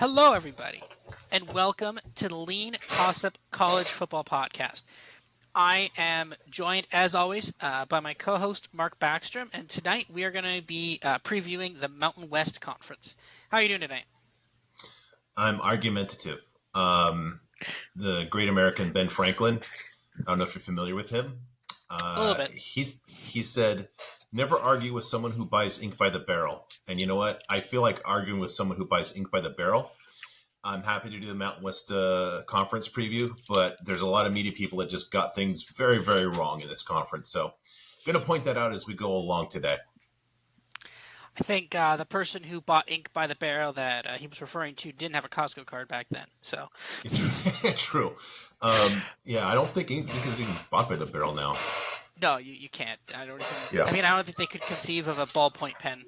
Hello, everybody, and welcome to the LeanTossup College Football Podcast. I am joined, as always, by my co-host Mark Backstrom, and tonight we are going to be previewing the Mountain West Conference. How are you doing tonight? I'm argumentative. The great American Ben Franklin. I don't know if you're familiar with him. A little bit. He said, "Never argue with someone who buys ink by the barrel." And you know what? I feel like arguing with someone who buys ink by the barrel. I'm happy to do the Mountain West conference preview, but there's a lot of media people that just got things very, very wrong in this conference. So, I'm going to point that out as we go along today. I think the person who bought ink by the barrel that he was referring to didn't have a Costco card back then. So True. Yeah, I don't think ink is even bought by the barrel now. no, you can't. I don't even. Yeah. I mean, I don't think they could conceive of a ballpoint pen,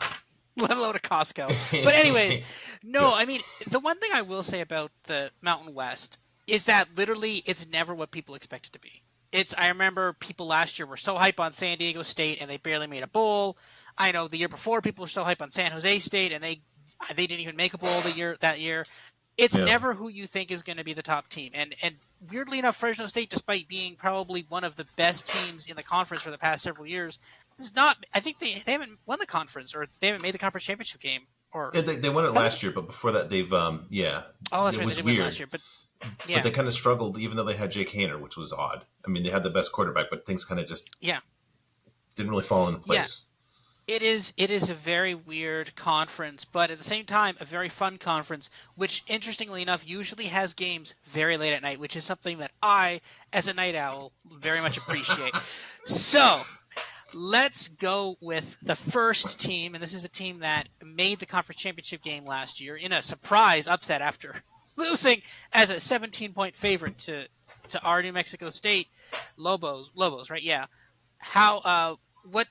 let alone a Costco. But anyways, no, Yeah. I mean, the one thing I will say about the Mountain West is that literally it's never what people expect it to be. I remember people last year were so hype on San Diego State and they barely made a bowl. I know the year before people were so hype on San Jose State and they didn't even make a bowl that year. It's Yeah. never who you think is going to be the top team. And weirdly enough, Fresno State, despite being probably one of the best teams in the conference for the past several years, is not. I think they haven't won the conference, or they haven't made the conference championship game. Or They won it last year, but before that, they've yeah. oh, that's It right, they was did win weird, last year. But yeah, but they kind of struggled, even though they had Jake Haener, which was odd. I mean, they had the best quarterback, but things kind of just yeah, didn't really fall into place. It is a very weird conference, but at the same time, a very fun conference, which, interestingly enough, usually has games very late at night, which is something that I, as a night owl, very much appreciate. So, let's go with the first team, and this is a team that made the conference championship game last year in a surprise upset after losing as a 17-point favorite to our New Mexico State Lobos, right? Yeah. What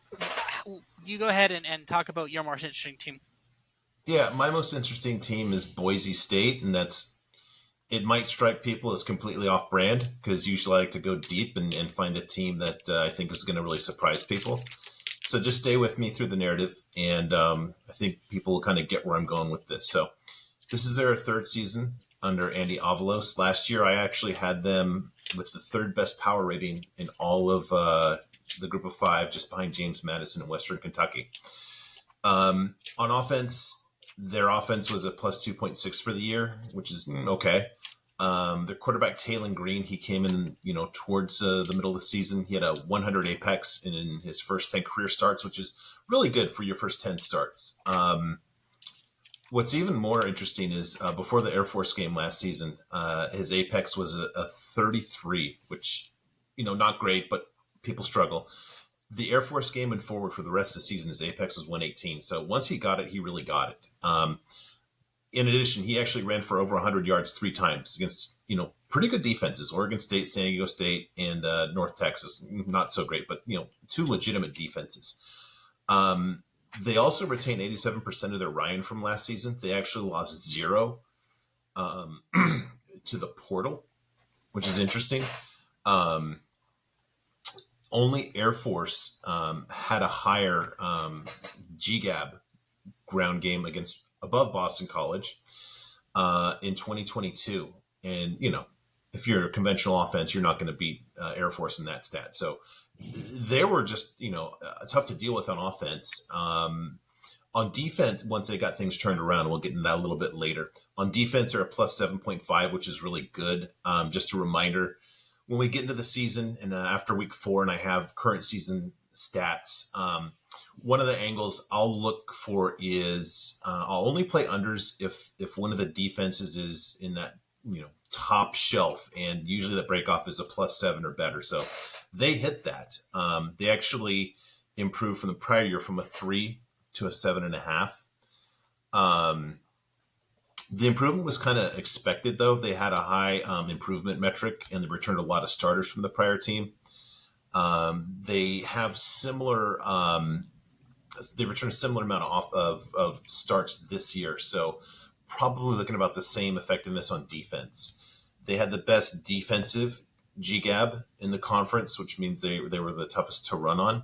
you go ahead and talk about your most interesting team. Yeah, my most interesting team is Boise State, and it might strike people as completely off brand because usually I like to go deep and find a team that I think is going to really surprise people. So just stay with me through the narrative, and I think people will kind of get where I'm going with this. So this is their third season under Andy Avalos. Last year, I actually had them with the third best power rating in all of the group of five, just behind James Madison in Western Kentucky. On offense, their offense was a plus 2.6 for the year, which is okay. Their quarterback, Taylon Green, he came in, towards the middle of the season. He had a 100 apex in his first 10 career starts, which is really good for your first 10 starts. What's even more interesting is before the Air Force game last season, his apex was a 33, which, not great, but people struggle. The Air Force game and forward for the rest of the season, his apex was 118. So once he got it, he really got it. In addition, he actually ran for over 100 yards 3 times against, pretty good defenses. Oregon State, San Diego State, and North Texas. Not so great, but, 2 legitimate defenses. They also retained 87% of their Ryan from last season. They actually lost 0 to the portal, which is interesting. Only Air Force had a higher GGAB ground game above Boston College in 2022. And, if you're a conventional offense, you're not going to beat Air Force in that stat. So they were just, tough to deal with on offense. On defense, once they got things turned around, we'll get into that a little bit later. On defense, they're a plus 7.5, which is really good. Just a reminder, when we get into the season and after week 4 and I have current season stats, one of the angles I'll look for is I'll only play unders if one of the defenses is in that, top shelf, and usually the break off is a plus 7 or better. So they hit that. They actually improved from the prior year from a 3 to a 7.5. The improvement was kind of expected, though. They had a high improvement metric, and they returned a lot of starters from the prior team. They have similar. They returned a similar amount of starts this year, so probably looking about the same effectiveness on defense. They had the best defensive GGAB in the conference, which means they were the toughest to run on.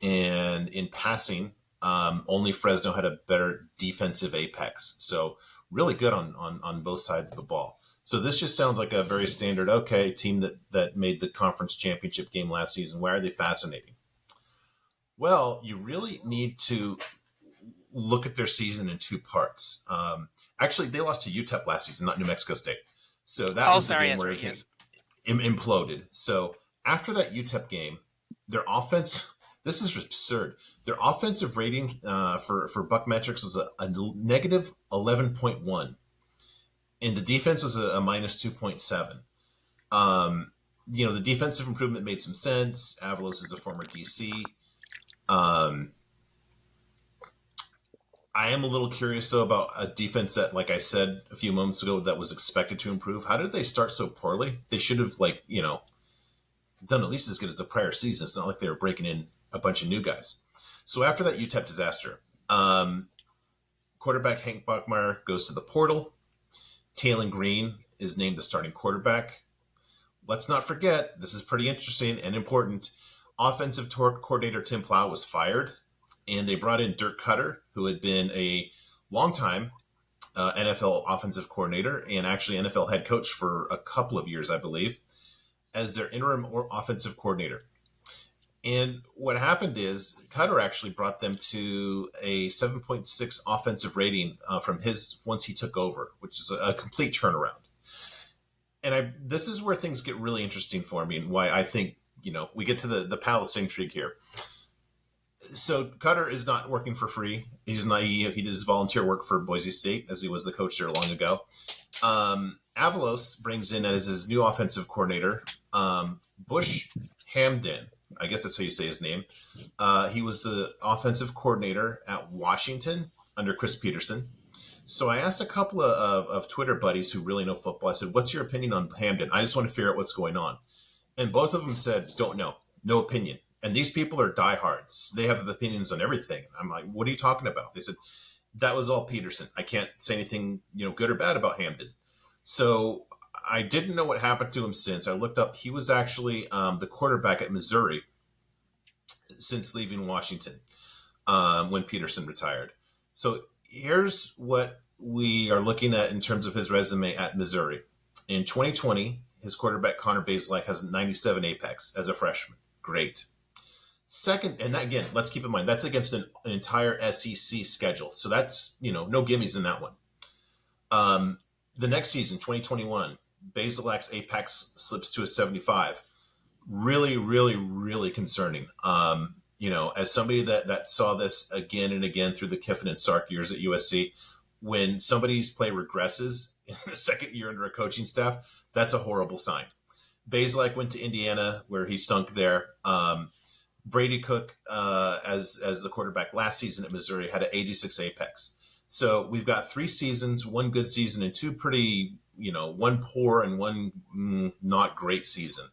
And in passing, only Fresno had a better defensive apex. So really good on both sides of the ball. So this just sounds like a very standard, okay, team that made the conference championship game last season. Why are they fascinating? Well, you really need to look at their season in two parts. Actually, they lost to UTEP last season, not New Mexico State. So that Oh, was the sorry, game that's where right. everything Yes. imploded. So after that UTEP game, their offense, this is absurd. Their offensive rating for BuckMetrics was a negative 11.1, and the defense was a minus 2.7. Um, the defensive improvement made some sense. Avalos is a former DC. Um, I am a little curious though about a defense that, like I said a few moments ago, that was expected to improve. How did they start so poorly? They should have done at least as good as the prior season. It's not like they were breaking in a bunch of new guys. So after that UTEP disaster, quarterback Hank Bachmeier goes to the portal. Taylon Green is named the starting quarterback. Let's not forget, this is pretty interesting and important. Offensive coordinator Tim Plow was fired, and they brought in Dirk Cutter, who had been a longtime NFL offensive coordinator and actually NFL head coach for a couple of years, I believe, as their interim offensive coordinator. And what happened is Cutter actually brought them to a 7.6 offensive rating from his once he took over, which is a complete turnaround. And this is where things get really interesting for me and why I think, we get to the Palace intrigue here. So Cutter is not working for free. He's not. He did his volunteer work for Boise State as he was the coach there long ago. Avalos brings in as his new offensive coordinator, Bush Hamden. I guess that's how you say his name. He was the offensive coordinator at Washington under Chris Peterson. So I asked a couple of Twitter buddies who really know football. I said, "What's your opinion on Hamden? I just want to figure out what's going on." And both of them said, "Don't know, no opinion." And these people are diehards. They have opinions on everything. I'm like, "What are you talking about?" They said, "That was all Peterson. I can't say anything, good or bad about Hamden." So I didn't know what happened to him since. I looked up. He was actually the quarterback at Missouri since leaving Washington when Peterson retired. So here's what we are looking at in terms of his resume at Missouri. In 2020, his quarterback Connor Bazelak has 97 apex as a freshman. Great. Second, and that, again, let's keep in mind that's against an entire SEC schedule, so that's no gimmies in that one. The next season, 2021, Bazelak's apex slips to a 75. Really, really, really concerning. As somebody that saw this again and again through the Kiffin and Sark years at USC, when somebody's play regresses in the second year under a coaching staff, that's a horrible sign. Bazelak went to Indiana, where he stunk there. Brady Cook, as the quarterback last season at Missouri, had an 86 apex. So we've got 3 seasons, 1 good season, and 2 pretty, 1 poor and 1 not great season.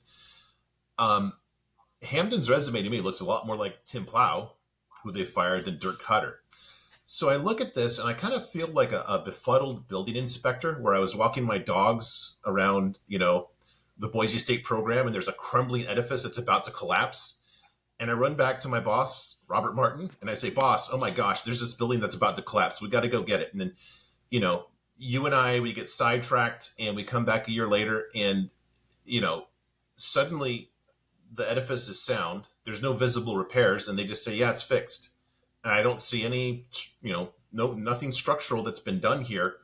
Hamden's resume to me looks a lot more like Tim Plow, who they fired, than Dirk Cutter. So I look at this and I kind of feel like a befuddled building inspector where I was walking my dogs around, the Boise State program, and there's a crumbling edifice that's about to collapse. And I run back to my boss, Robert Martin, and I say, "Boss, oh my gosh, there's this building that's about to collapse. We got to go get it." And then, you and I, we get sidetracked and we come back a year later and, suddenly the edifice is sound. There's no visible repairs, and they just say, "Yeah, it's fixed." And I don't see any, nothing structural that's been done here.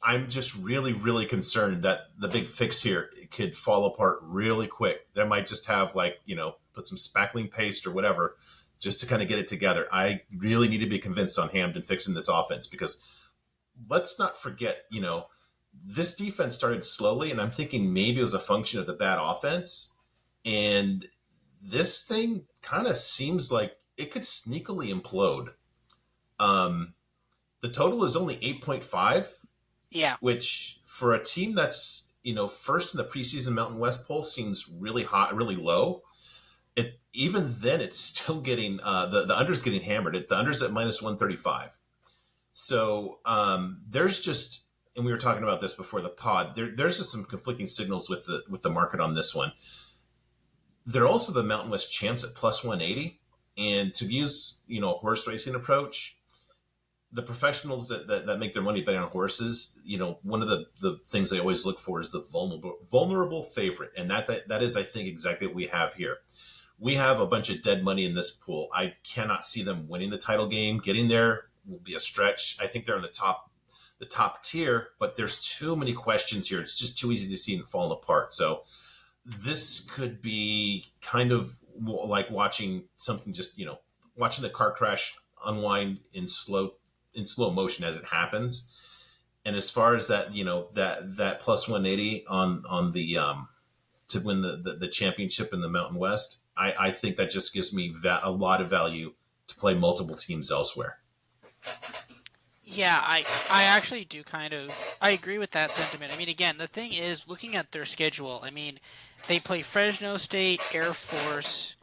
I'm just really, really concerned that the big fix here could fall apart really quick. They might just have put some spackling paste or whatever just to kind of get it together. I really need to be convinced on Hamden fixing this offense, because let's not forget, this defense started slowly, and I'm thinking maybe it was a function of the bad offense. And this thing kind of seems like it could sneakily implode. The total is only 8.5. Yeah. Which for a team that's, first in the preseason Mountain West poll seems really hot, really low. Even then, it's still getting, the under's getting hammered. The under's at minus 135. So there's just, and we were talking about this before the pod, there's just some conflicting signals with the market on this one. They're also the Mountain West champs at plus 180. And to use, a horse racing approach, the professionals that make their money betting on horses, one of the things they always look for is the vulnerable favorite, and that is, I think, exactly what we have here. We have a bunch of dead money in this pool. I cannot see them winning the title game. Getting there will be a stretch. I think they're in the top tier, but there's too many questions here. It's just too easy to see it falling apart. So this could be kind of like watching something, just watching the car crash unwind in slow motion as it happens. And as far as that, that plus 180 on the to win the championship in the Mountain West, I think that just gives me a lot of value to play multiple teams elsewhere. Yeah, I actually do I agree with that sentiment. I mean, again, the thing is, looking at their schedule, I mean, they play Fresno State, Air Force,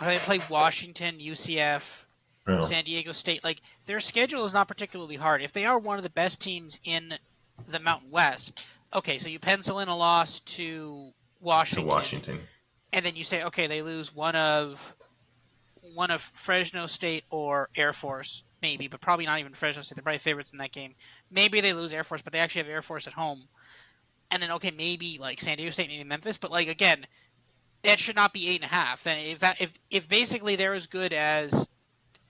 they play Washington, UCF, Oh. San Diego State. Like, their schedule is not particularly hard. If they are one of the best teams in the Mountain West, okay, so you pencil in a loss to To Washington, Washington. and then you say, okay, they lose one of Fresno State or Air Force, maybe, but probably not even Fresno State. They're probably favorites in that game. Maybe they lose Air Force, but they actually have Air Force at home. And then, okay, maybe like San Diego State, maybe Memphis, but like again, that should not be 8.5. Then if basically they're as good as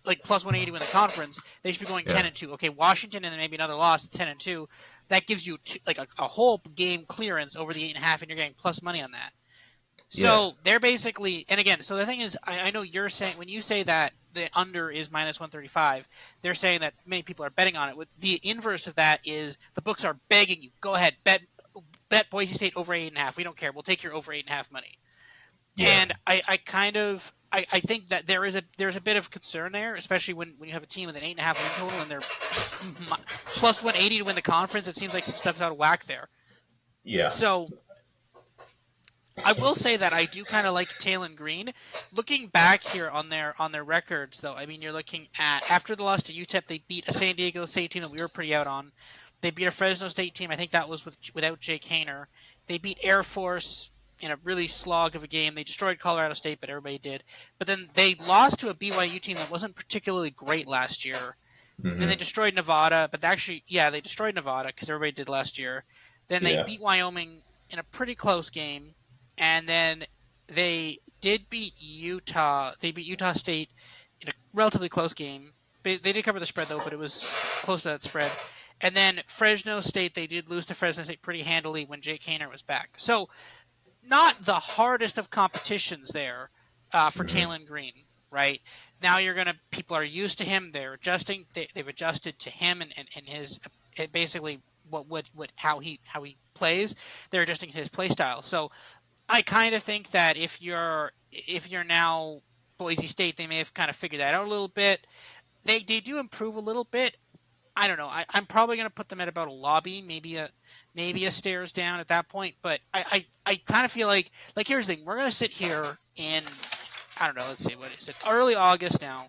like plus 180 win the conference, they should be going Yeah. 10-2. Okay, Washington and then maybe another loss at 10-2. That gives you like a whole game clearance over the 8.5, and you're getting plus money on that. Yeah. So they're basically, and again, so the thing is, I know you're saying, when you say that the under is minus 135, they're saying that many people are betting on it. With the inverse of that is the books are begging you, go ahead, bet Boise State over 8.5. We don't care. We'll take your over 8.5 money. Yeah. And I think that there's a bit of concern there, especially when you have a team with an 8.5 win total and they're plus 180 to win the conference. It seems like some stuff's out of whack there. Yeah. So I will say that I do kind of like Talon Green. Looking back here on their records, though, I mean, you're looking at, after the loss to UTEP, they beat a San Diego State team that we were pretty out on. They beat a Fresno State team. I think that was without Jake Hayner. They beat Air Force in a really slog of a game. They destroyed Colorado State, but everybody did. But then they lost to a BYU team that wasn't particularly great last year. Mm-hmm. And they destroyed Nevada, but they destroyed Nevada because everybody did last year. Then they Yeah. beat Wyoming in a pretty close game. And then they did beat Utah. They beat Utah State in a relatively close game. They did cover the spread, though, but it was close to that spread. And then Fresno State, they did lose to Fresno State pretty handily when Jake Hayner was back. So not the hardest of competitions there for Talon Green, right? Now people are used to him. They're adjusting. They've adjusted to him and his basically how he plays. They're adjusting to his play style. So I kind of think that if you're now Boise State, they may have kind of figured that out a little bit. They do improve a little bit. I don't know. I'm probably going to put them at about a lobby, maybe a stairs down at that point. But I kind of feel like here's the thing. We're going to sit here in, I don't know, let's see, what is it? Early August now.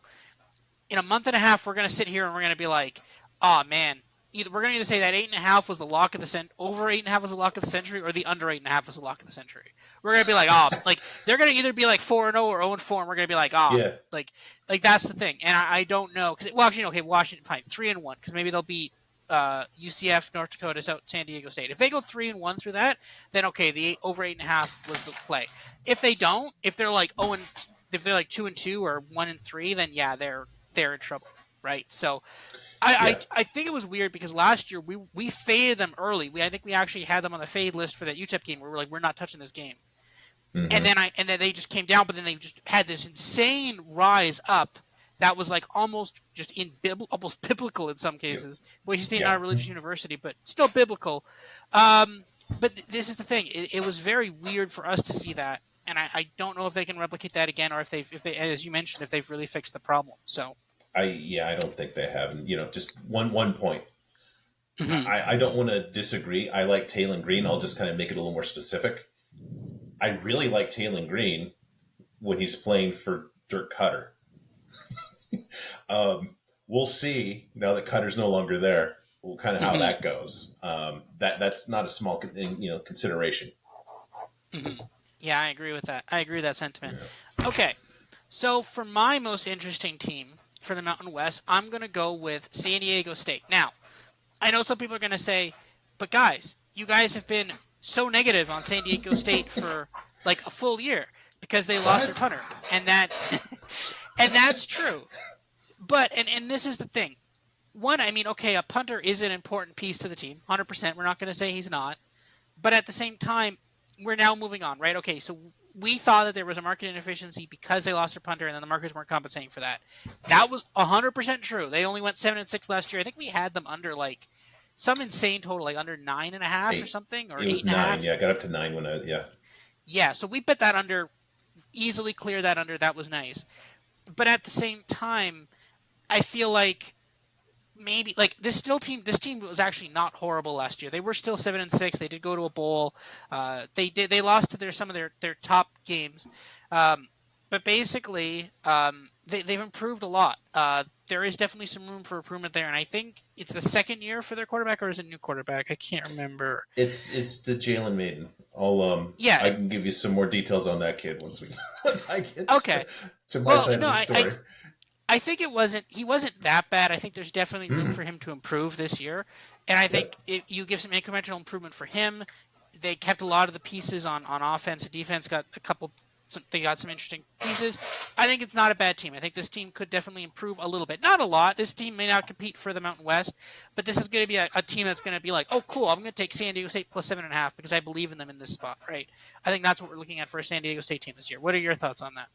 In a month and a half, we're going to sit here and we're going to be like, oh man, we're going to either say that 8.5 was the lock of the over 8.5 was the lock of the century, or the under 8.5 was the lock of the century. We're going to be like, oh, like they're going to either be like 4-0 or 0-4, and we're going to be like, oh, Yeah. like that's the thing. And I don't know, because actually, okay, Washington, fine, 3-1, because maybe they'll beat UCF, North Dakota, San Diego State. If they go 3-1 through that, then okay, the over 8.5 was the play. If they don't, if they're like 2-2 or 1-3, then yeah, they're in trouble, right? So I think it was weird because last year we faded them early. I think we actually had them on the fade list for that UTEP game where we're like, we're not touching this game. Mm-hmm. And then they just came down, but then they just had this insane rise up that was like almost just almost biblical in some cases. Boise State not a religious university, but still biblical. But this is the thing; it was very weird for us to see that, and I don't know if they can replicate that again, or if they, as you mentioned, if they've really fixed the problem. So. I don't think they have. And, just one point. Mm-hmm. I don't want to disagree. I like Talon Green. I'll just kind of make it a little more specific. I really like Talon Green when he's playing for Dirk Cutter. We'll see now that Cutter's no longer there. Kind of how that goes. That's not a small consideration. Mm-hmm. Yeah, I agree with that. I agree with that sentiment. Yeah. Okay, so for my most interesting team, for the Mountain West, I'm going to go with San Diego State. Now, I know some people are going to say, but guys, you guys have been so negative on San Diego State for like a full year because they lost their What? punter. And that and that's true. But and this is the thing. One, I mean, okay, a punter is an important piece to the team. 100%. We're not going to say he's not. But at the same time, we're now moving on, right? Okay, so we thought that there was a market inefficiency because they lost their punter, and then the markets weren't compensating for that. That was 100% true. They only went 7-6 last year. I think we had them under like some insane total, like under 9.5 or something, or It was 8.5. 9. Yeah, I got up to 9 when yeah. Yeah, so we bet that under, easily clear that under. That was nice. But at the same time, I feel like maybe like this team was actually not horrible last year. They were still 7-6. They did go to a bowl. They lost to some of their top games, but basically they've improved a lot. There is definitely some room for improvement there, and I think it's the second year for their quarterback, or is it a new quarterback? I can't remember. It's the Jalen Maiden. Yeah, I can give you some more details on that kid once I get okay. to my side of the story. I think he wasn't that bad. I think there's definitely room for him to improve this year. And I think if you give some incremental improvement for him, they kept a lot of the pieces on offense. Defense got they got some interesting pieces. I think it's not a bad team. I think this team could definitely improve a little bit. Not a lot. This team may not compete for the Mountain West, but this is going to be a team that's going to be like, oh, cool, I'm going to take San Diego State plus 7.5 because I believe in them in this spot, right? I think that's what we're looking at for a San Diego State team this year. What are your thoughts on that?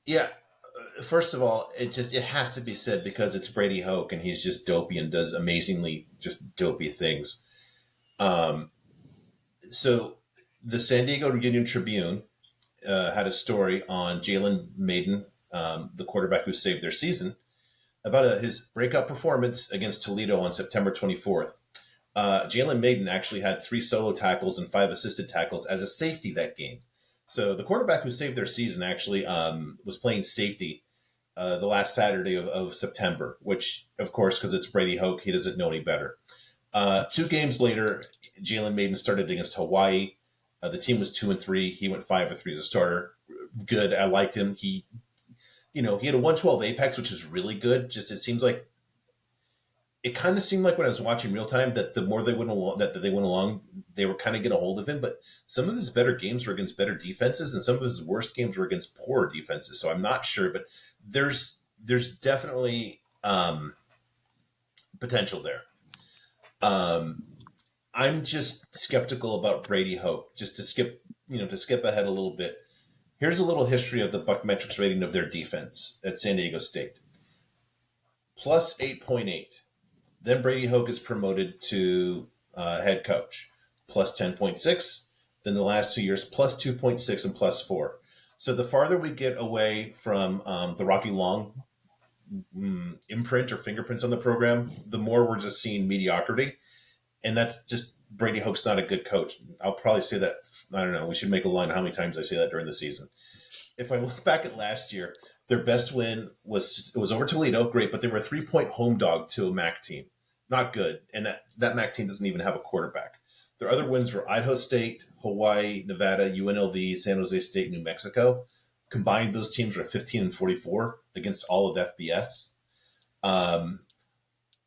Yeah. First of all, it has to be said because it's Brady Hoke and he's just dopey and does amazingly just dopey things. So the San Diego Union Tribune had a story on Jalen Maiden, the quarterback who saved their season, about his breakout performance against Toledo on September 24th. Jalen Maiden actually had 3 solo tackles and 5 assisted tackles as a safety that game. So the quarterback who saved their season actually was playing safety the last Saturday of September, which, of course, because it's Brady Hoke, he doesn't know any better. 2 games later, Jalen Maiden started against Hawaii. The team was 2-3. He went 5-3 as a starter. Good. I liked him. He had a 112 apex, which is really good. Just it seems like it kind of seemed like when I was watching real time that the more they went along, they were kind of getting a hold of him. But some of his better games were against better defenses, and some of his worst games were against poor defenses. So I'm not sure, but there's definitely potential there. I'm just skeptical about Brady Hoke. Just to skip ahead a little bit. Here's a little history of the BuckMetrics rating of their defense at San Diego State. Plus 8.8. Then Brady Hoke is promoted to head coach. Plus 10.6. Then the last 2 years, plus 2.6 and plus 4. So the farther we get away from the Rocky Long imprint or fingerprints on the program, the more we're just seeing mediocrity. And that's just Brady Hoke's not a good coach. I'll probably say that. I don't know. We should make a line how many times I say that during the season. If I look back at last year, their best win was over Toledo, great, but they were a 3-point home dog to a MAC team. Not good. And that MAC team doesn't even have a quarterback. Their other wins were Idaho State, Hawaii, Nevada, UNLV, San Jose State, New Mexico. Combined, those teams were 15-44 against all of FBS.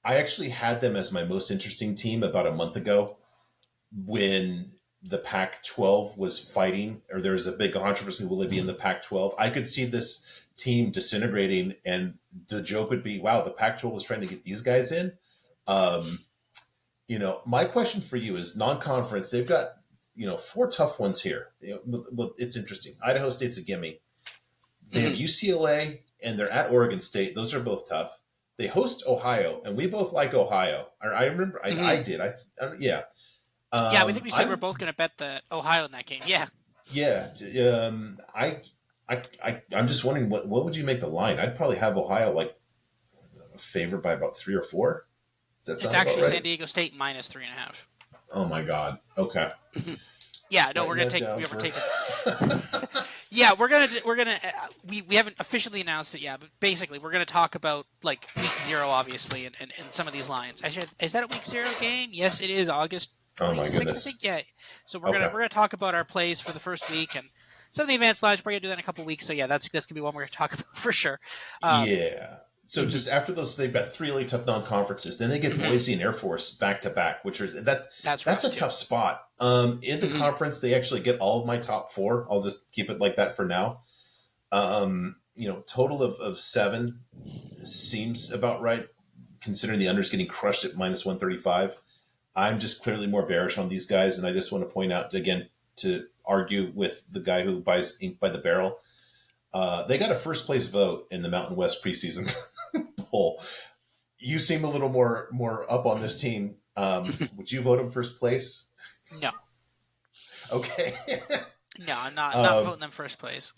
I actually had them as my most interesting team about a month ago when the Pac-12 was fighting, or there was a big controversy, will they be in the Pac-12? I could see this team disintegrating, and the joke would be, wow, the Pac-12 was trying to get these guys in. My question for you is non-conference. They've got, 4 tough ones here. Well, it's interesting. Idaho State's a gimme. They have UCLA, and they're at Oregon State. Those are both tough. They host Ohio, and we both like Ohio. I remember, I did. Yeah. Yeah, we think we said we're both going to bet the Ohio in that game. Yeah. Yeah. I'm just wondering what would you make the line? I'd probably have Ohio like favored by about 3 or 4. Does that sound It's actually about right? San Diego State minus 3.5. Oh my God. Okay. Yeah, no, we're gonna take. Yeah, we haven't officially announced it yet, but basically we're gonna talk about like week 0, obviously, and some of these lines. Is that a week 0 game? Yes, it is August 26th, Oh my goodness. I think. Yeah. So we're gonna talk about our plays for the first week, and some of the advanced lines. We're gonna do that in a couple weeks. So yeah, that's gonna be one we're gonna talk about for sure. Um, Yeah. So mhm, just after those, they've got three really tough non-conferences. Then they get mhm. Boise and Air Force back to back, which is That's that's rough a too. tough spot. In the Hmm. conference, they actually get all of my top four. I'll just keep it like that for now. Total of seven seems about right, considering the unders getting crushed at minus 135. I'm just clearly more bearish on these guys, and I just want to point out again to argue with the guy who buys ink by the barrel. They got a first place vote in the Mountain West preseason poll. You seem a little more up on this team. Would you vote them first place? No, Okay. no, I'm not um, voting them first place.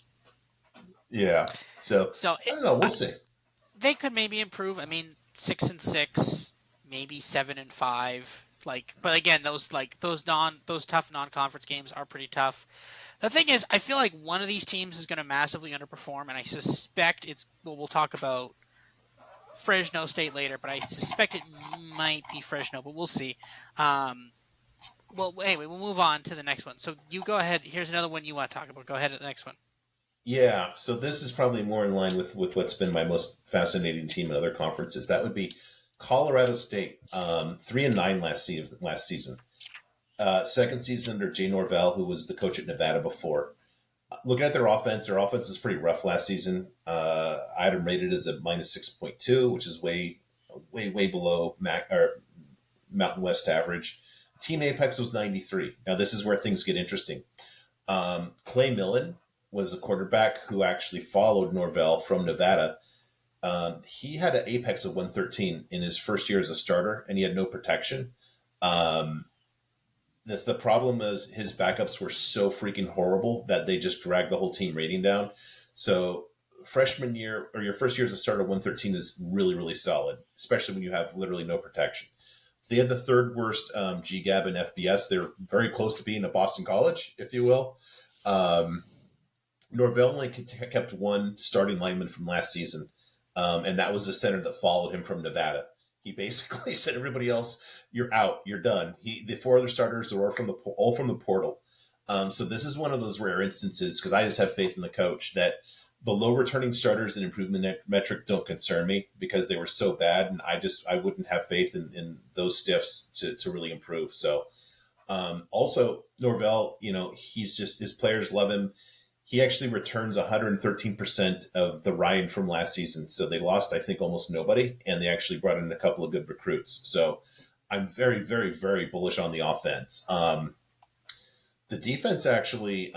yeah. So So I don't know. We'll see. they could maybe improve. I mean, 6-6, maybe 7-5. Like, but again, those tough non-conference games are pretty tough. The thing is, I feel like one of these teams is going to massively underperform, and I suspect it's. Well, we'll talk about Fresno State later, but I suspect it might be Fresno, but we'll see. Um, well, anyway, we'll move on to the next one. So you go ahead. Here's another one you want to talk about. Go ahead at the next one. Yeah. So this is probably more in line with what's been my most fascinating team in other conferences. That would be Colorado State, 3-9 last season. Second season under Jay Norvell, who was the coach at Nevada before. Looking at their offense is pretty rough last season. I had them rated as a minus 6.2, which is way below Mountain West average. Team Apex was 93. Now this is where things get interesting. Clay Millen was a quarterback who actually followed Norvell from Nevada. He had an Apex of 113 in his first year as a starter, and he had no protection. Um, the problem is his backups were so freaking horrible that they just dragged the whole team rating down. So freshman year or your first year as a starter, 113 is really solid, especially when you have literally no protection. They had the third worst GGAB and FBS. They're very close to being a Boston College, if you will. Um, Norvell only kept one starting lineman from last season, and that was the center that followed him from Nevada. He basically said, "Everybody else, you're out, you're done." The four other starters are all from the portal. So this is one of those rare instances because I just have faith in the coach that the low returning starters and improvement metric don't concern me because they were so bad, and I wouldn't have faith in those stiffs to really improve. So also Norvell, he's just his players love him. He actually returns 113% of the Ryan from last season. So they lost, I think, almost nobody, and they actually brought in a couple of good recruits. So I'm very bullish on the offense. The defense actually,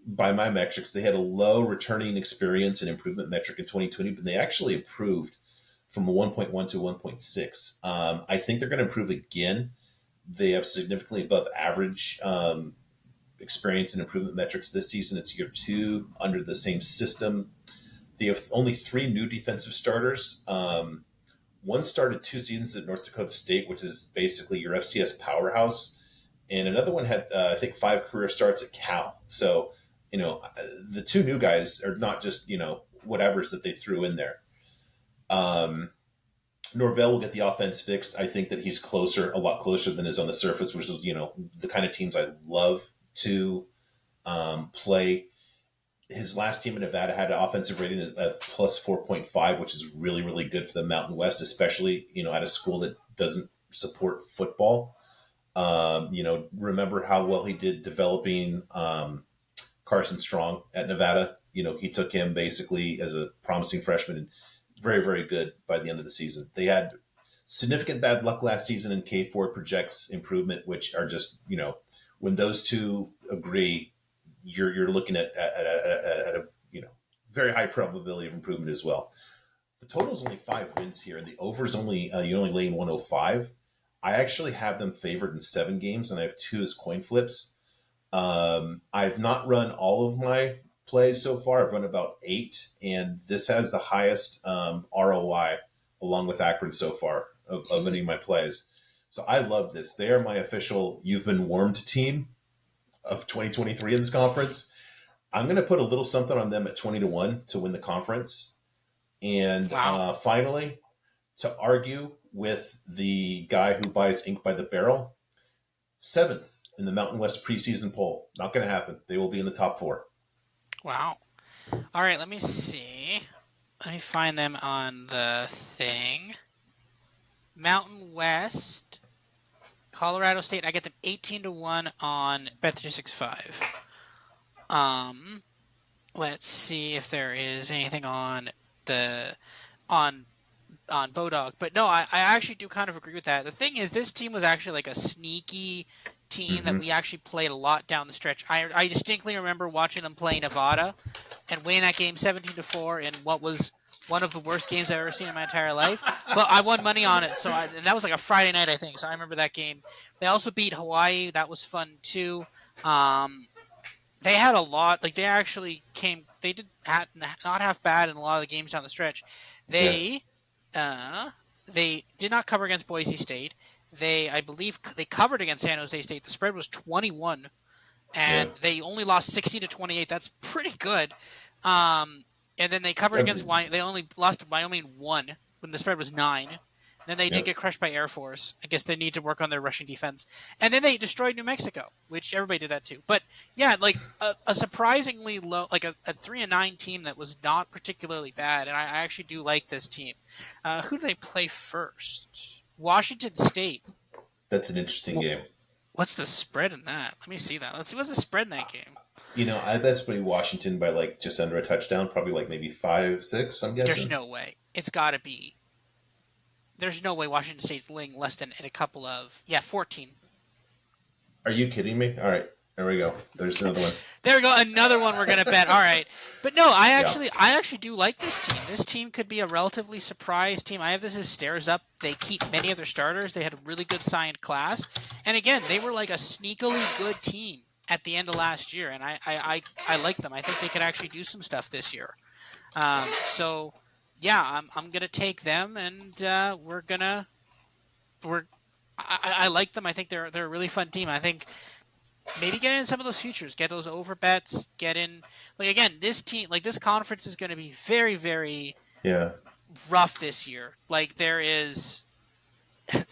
by my metrics, they had a low returning experience and improvement metric in 2020, but they actually improved from a 1.1 to 1.6. I think they're going to improve again. They have significantly above average experience and improvement metrics this season. It's year two under the same system. They have only three new defensive starters. One started 2 seasons at North Dakota State, which is basically your FCS powerhouse. And another one had, I think, 5 career starts at Cal. So, the two new guys are not just, whatevers that they threw in there. Um, Norvell will get the offense fixed. I think that he's a lot closer than is on the surface, which is, the kind of teams I love to play. His last team in Nevada had an offensive rating of plus 4.5, which is really good for the Mountain West, especially, at a school that doesn't support football. Remember how well he did developing Carson Strong at Nevada. He took him basically as a promising freshman and very good by the end of the season. They had significant bad luck last season, and K4 projects improvement, which are just, when those two agree, you're looking at a very high probability of improvement as well. The total is only 5 wins here, and the over is only you only laying 105. I actually have them favored in 7 games, and I have 2 as coin flips. I've not run all of my plays so far. I've run about 8, and this has the highest ROI along with Akron so far of any of my plays. So I love this. They are my official "you've been warmed" team of 2023 in this conference. I'm going to put a little something on them at 20-1 to win the conference. And Wow. finally, to argue with the guy who buys ink by the barrel, 7th in the Mountain West preseason poll. Not going to happen. They will be in the top 4. Wow. All right, let me see. Let me find them on the thing. Mountain West, Colorado State. I get them 18-1 on Bet365. Um, let's see if there is anything the on on Bodog. But no, I actually do kind of agree with that. The thing is, this team was actually like a sneaky team that Mm-hmm. we actually played a lot down the stretch. I distinctly remember watching them play Nevada and winning that game 17-4 in what was one of the worst games I've ever seen in my entire life. But I won money on it, and that was like a Friday night, I think. So I remember that game. They also beat Hawaii. That was fun too. Um, they had a lot. Like they actually came. They did not half bad in a lot of the games down the stretch. Yeah. They they did not cover against Boise State. I believe, they covered against San Jose State. The spread was 21, Yeah. and they only lost 60-28. That's pretty good. Um, and then they covered against Yep. Wyoming. They only lost to Wyoming 1 when the spread was 9. Then they did Yep. get crushed by Air Force. I guess they need to work on their rushing defense. And then they destroyed New Mexico, which everybody did that too. But yeah, like a surprisingly low, like a 3-9 team that was not particularly bad. And I actually do like this team. Who do they play first? Washington State. That's an interesting game. What's the spread in that? Let me see that. Let's see what's the spread in that game. I bet it's pretty Washington by like just under a touchdown, probably like maybe 5-6. I'm There's guessing. no way. It's got to be. There's no way Washington State's laying less than in a couple of 14. Are you kidding me? All right, there we go. There's another one. There we go, another one we're gonna bet. All right, but no, Yeah. I actually do like this team. This team could be a relatively surprise team. I have this as stairs up. They keep many of their starters. They had a really good signed class, and again, they were like a sneakily good team at the end of last year, and I like them. I think they could actually do some stuff this year. So yeah, I'm gonna take them, and we're I like them. I think they're a really fun team. I think maybe get in some of those futures, get those over bets, get in. Like again, this team, like this conference is going to be very, very Yeah. rough this year. Like there is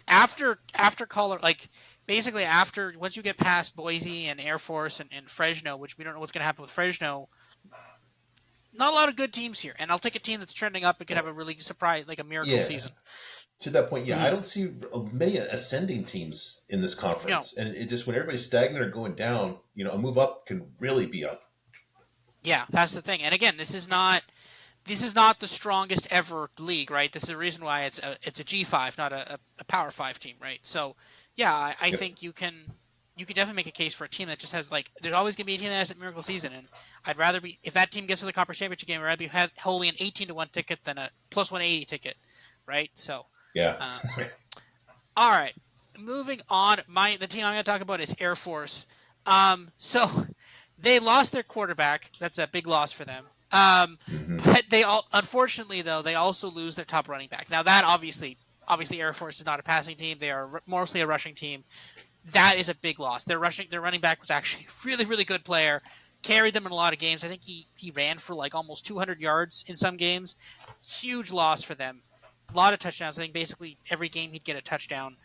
after Colorado, like basically after once you get past Boise and Air Force and Fresno, which we don't know what's going to happen with Fresno. Not a lot of good teams here, and I'll take a team that's trending up and could have a really surprise, like a miracle Yeah. season. To that point, yeah, I Mm-hmm. don't see many ascending teams in this No, conference, and it just when everybody's stagnant or going down, a move up can really be up. yeah, that's the thing. And again, this is not the strongest ever league, right? This is the reason why it's a G5, not a Power 5 team, right? So, yeah, I Yep. think you can definitely make a case for a team that just has like there's always gonna be a team that has that miracle season, and I'd rather be if that team gets to the conference championship game, I'd rather be holding an 18-1 ticket than a plus 180 ticket, right? So, Yeah. um, all right, moving on. The team I'm gonna talk about is Air Force. So they lost their quarterback. That's a big loss for them. Hmm. But unfortunately though, they also lose their top running back. Now that obviously Air Force is not a passing team. They are mostly a rushing team. That is a big loss. Their running back was actually a really, really good player. Carried them in a lot of games. I think he ran for like almost 200 yards in some games. Huge loss for them. A lot of touchdowns. I think basically every game he'd get a touchdown.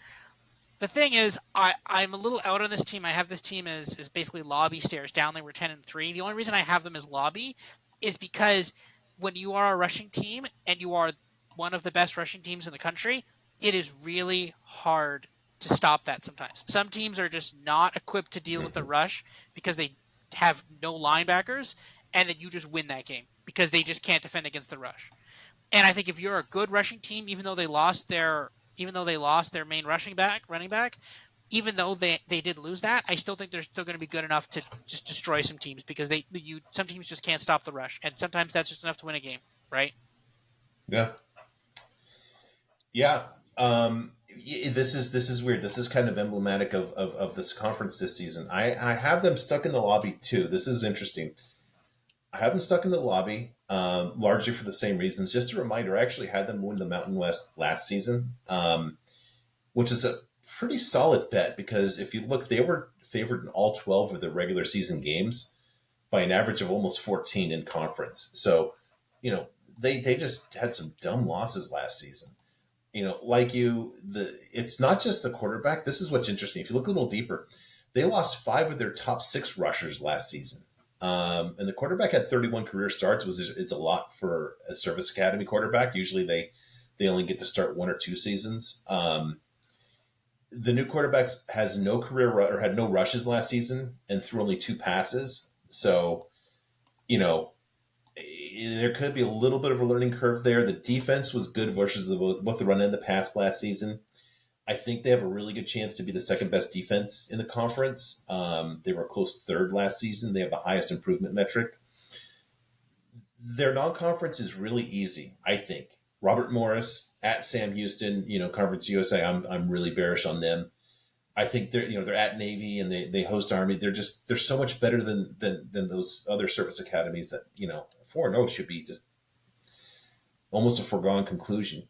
The thing is, I'm a little out on this team. I have this team as basically lobby stairs down. They were 10-3. The only reason I have them as lobby is because when you are a rushing team and you are one of the best rushing teams in the country, it is really hard to stop that sometimes. Some teams are just not equipped to deal with the rush because they have no linebackers, and then you just win that game because they just can't defend against the rush. And I think if you're a good rushing team, even though they lost their main running back, even though they did lose that, I still think they're still going to be good enough to just destroy some teams because some teams just can't stop the rush, and sometimes that's just enough to win a game, right? Yeah. Yeah. This is weird. This is kind of emblematic of this conference this season. I have them stuck in the lobby too. This is interesting. I have them stuck in the lobby, largely for the same reasons. Just a reminder, I actually had them win the Mountain West last season, which is a pretty solid bet because if you look, they were favored in all 12 of their regular season games by an average of almost 14 in conference. So, you know, they just had some dumb losses last season. It's not just the quarterback. This is what's interesting. If you look a little deeper, they lost 5 of their top 6 rushers last season. And the quarterback had 31 career starts. It's a lot for a service academy quarterback. Usually they only get to start 1 or 2 seasons. The new quarterback has no had no rushes last season and threw only 2 passes. So, you know, there could be a little bit of a learning curve there. The defense was good versus both the run and the pass last season. I think they have a really good chance to be the second best defense in the conference. They were a close third last season. They have the highest improvement metric. Their non-conference is really easy, I think. Robert Morris at Sam Houston, Conference USA. I'm really bearish on them. I think they're at Navy and they host Army. They're so much better than those other service academies that 4-0 should be just almost a foregone conclusion.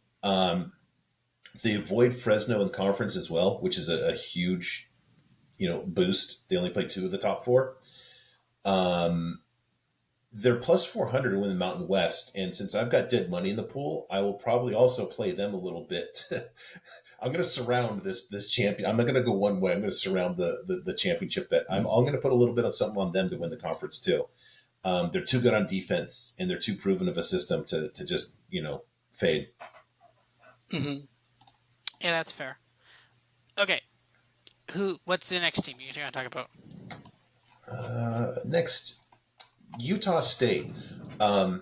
They avoid Fresno in conference as well, which is a huge boost. They only play 2 of the top 4. They're plus 400 to win the Mountain West, and since I've got dead money in the pool, I will probably also play them a little bit. I'm going to surround this champion. I'm not going to go one way. I'm going to surround the championship bet. I'm going to put a little bit of something on them to win the conference too. They're too good on defense, and they're too proven of a system to just fade. Mm-hmm. Yeah, that's fair. Okay, what's the next team you're going to talk about? Next, Utah State. I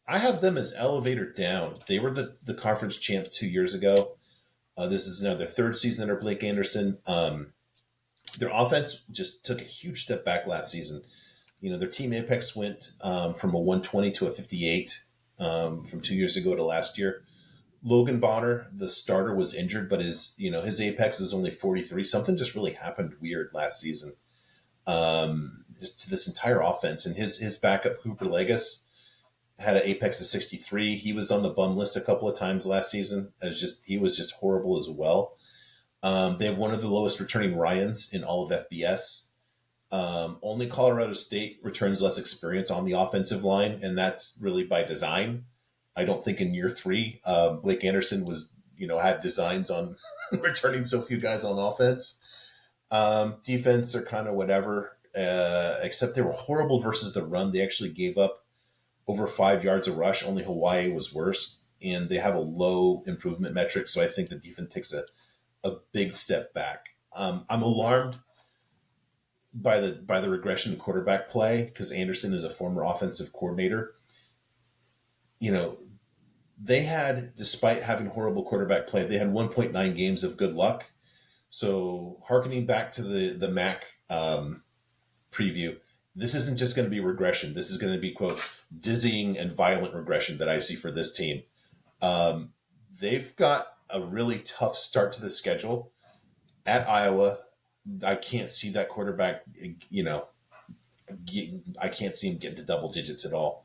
have them as elevator down. They were the conference champs 2 years ago. This is now their third season under Blake Anderson. Their offense just took a huge step back last season. Their team apex went from a 120 to a 58 from 2 years ago to last year. Logan Bonner, the starter, was injured, but his apex is only 43. Something just really happened weird last season. Just to this entire offense, and his backup Cooper Legas had an apex of 63. He was on the bum list a couple of times last season. He was just horrible as well. They have one of the lowest returning Ryans in all of FBS. Only Colorado State returns less experience on the offensive line, and that's really by design. I don't think in year 3, Blake Anderson had designs on returning so few guys on offense. Defense are kind of whatever, except they were horrible versus the run. They actually gave up over 5 yards of rush. Only Hawaii was worse, and they have a low improvement metric. So I think the defense takes a big step back. I'm alarmed by the regression in quarterback play because Anderson is a former offensive coordinator. They had, despite having horrible quarterback play, they had 1.9 games of good luck. So hearkening back to the MAC preview, this isn't just going to be regression. This is going to be, quote, dizzying and violent regression that I see for this team. They've got a really tough start to the schedule at Iowa. I can't see that quarterback, I can't see him getting to double digits at all.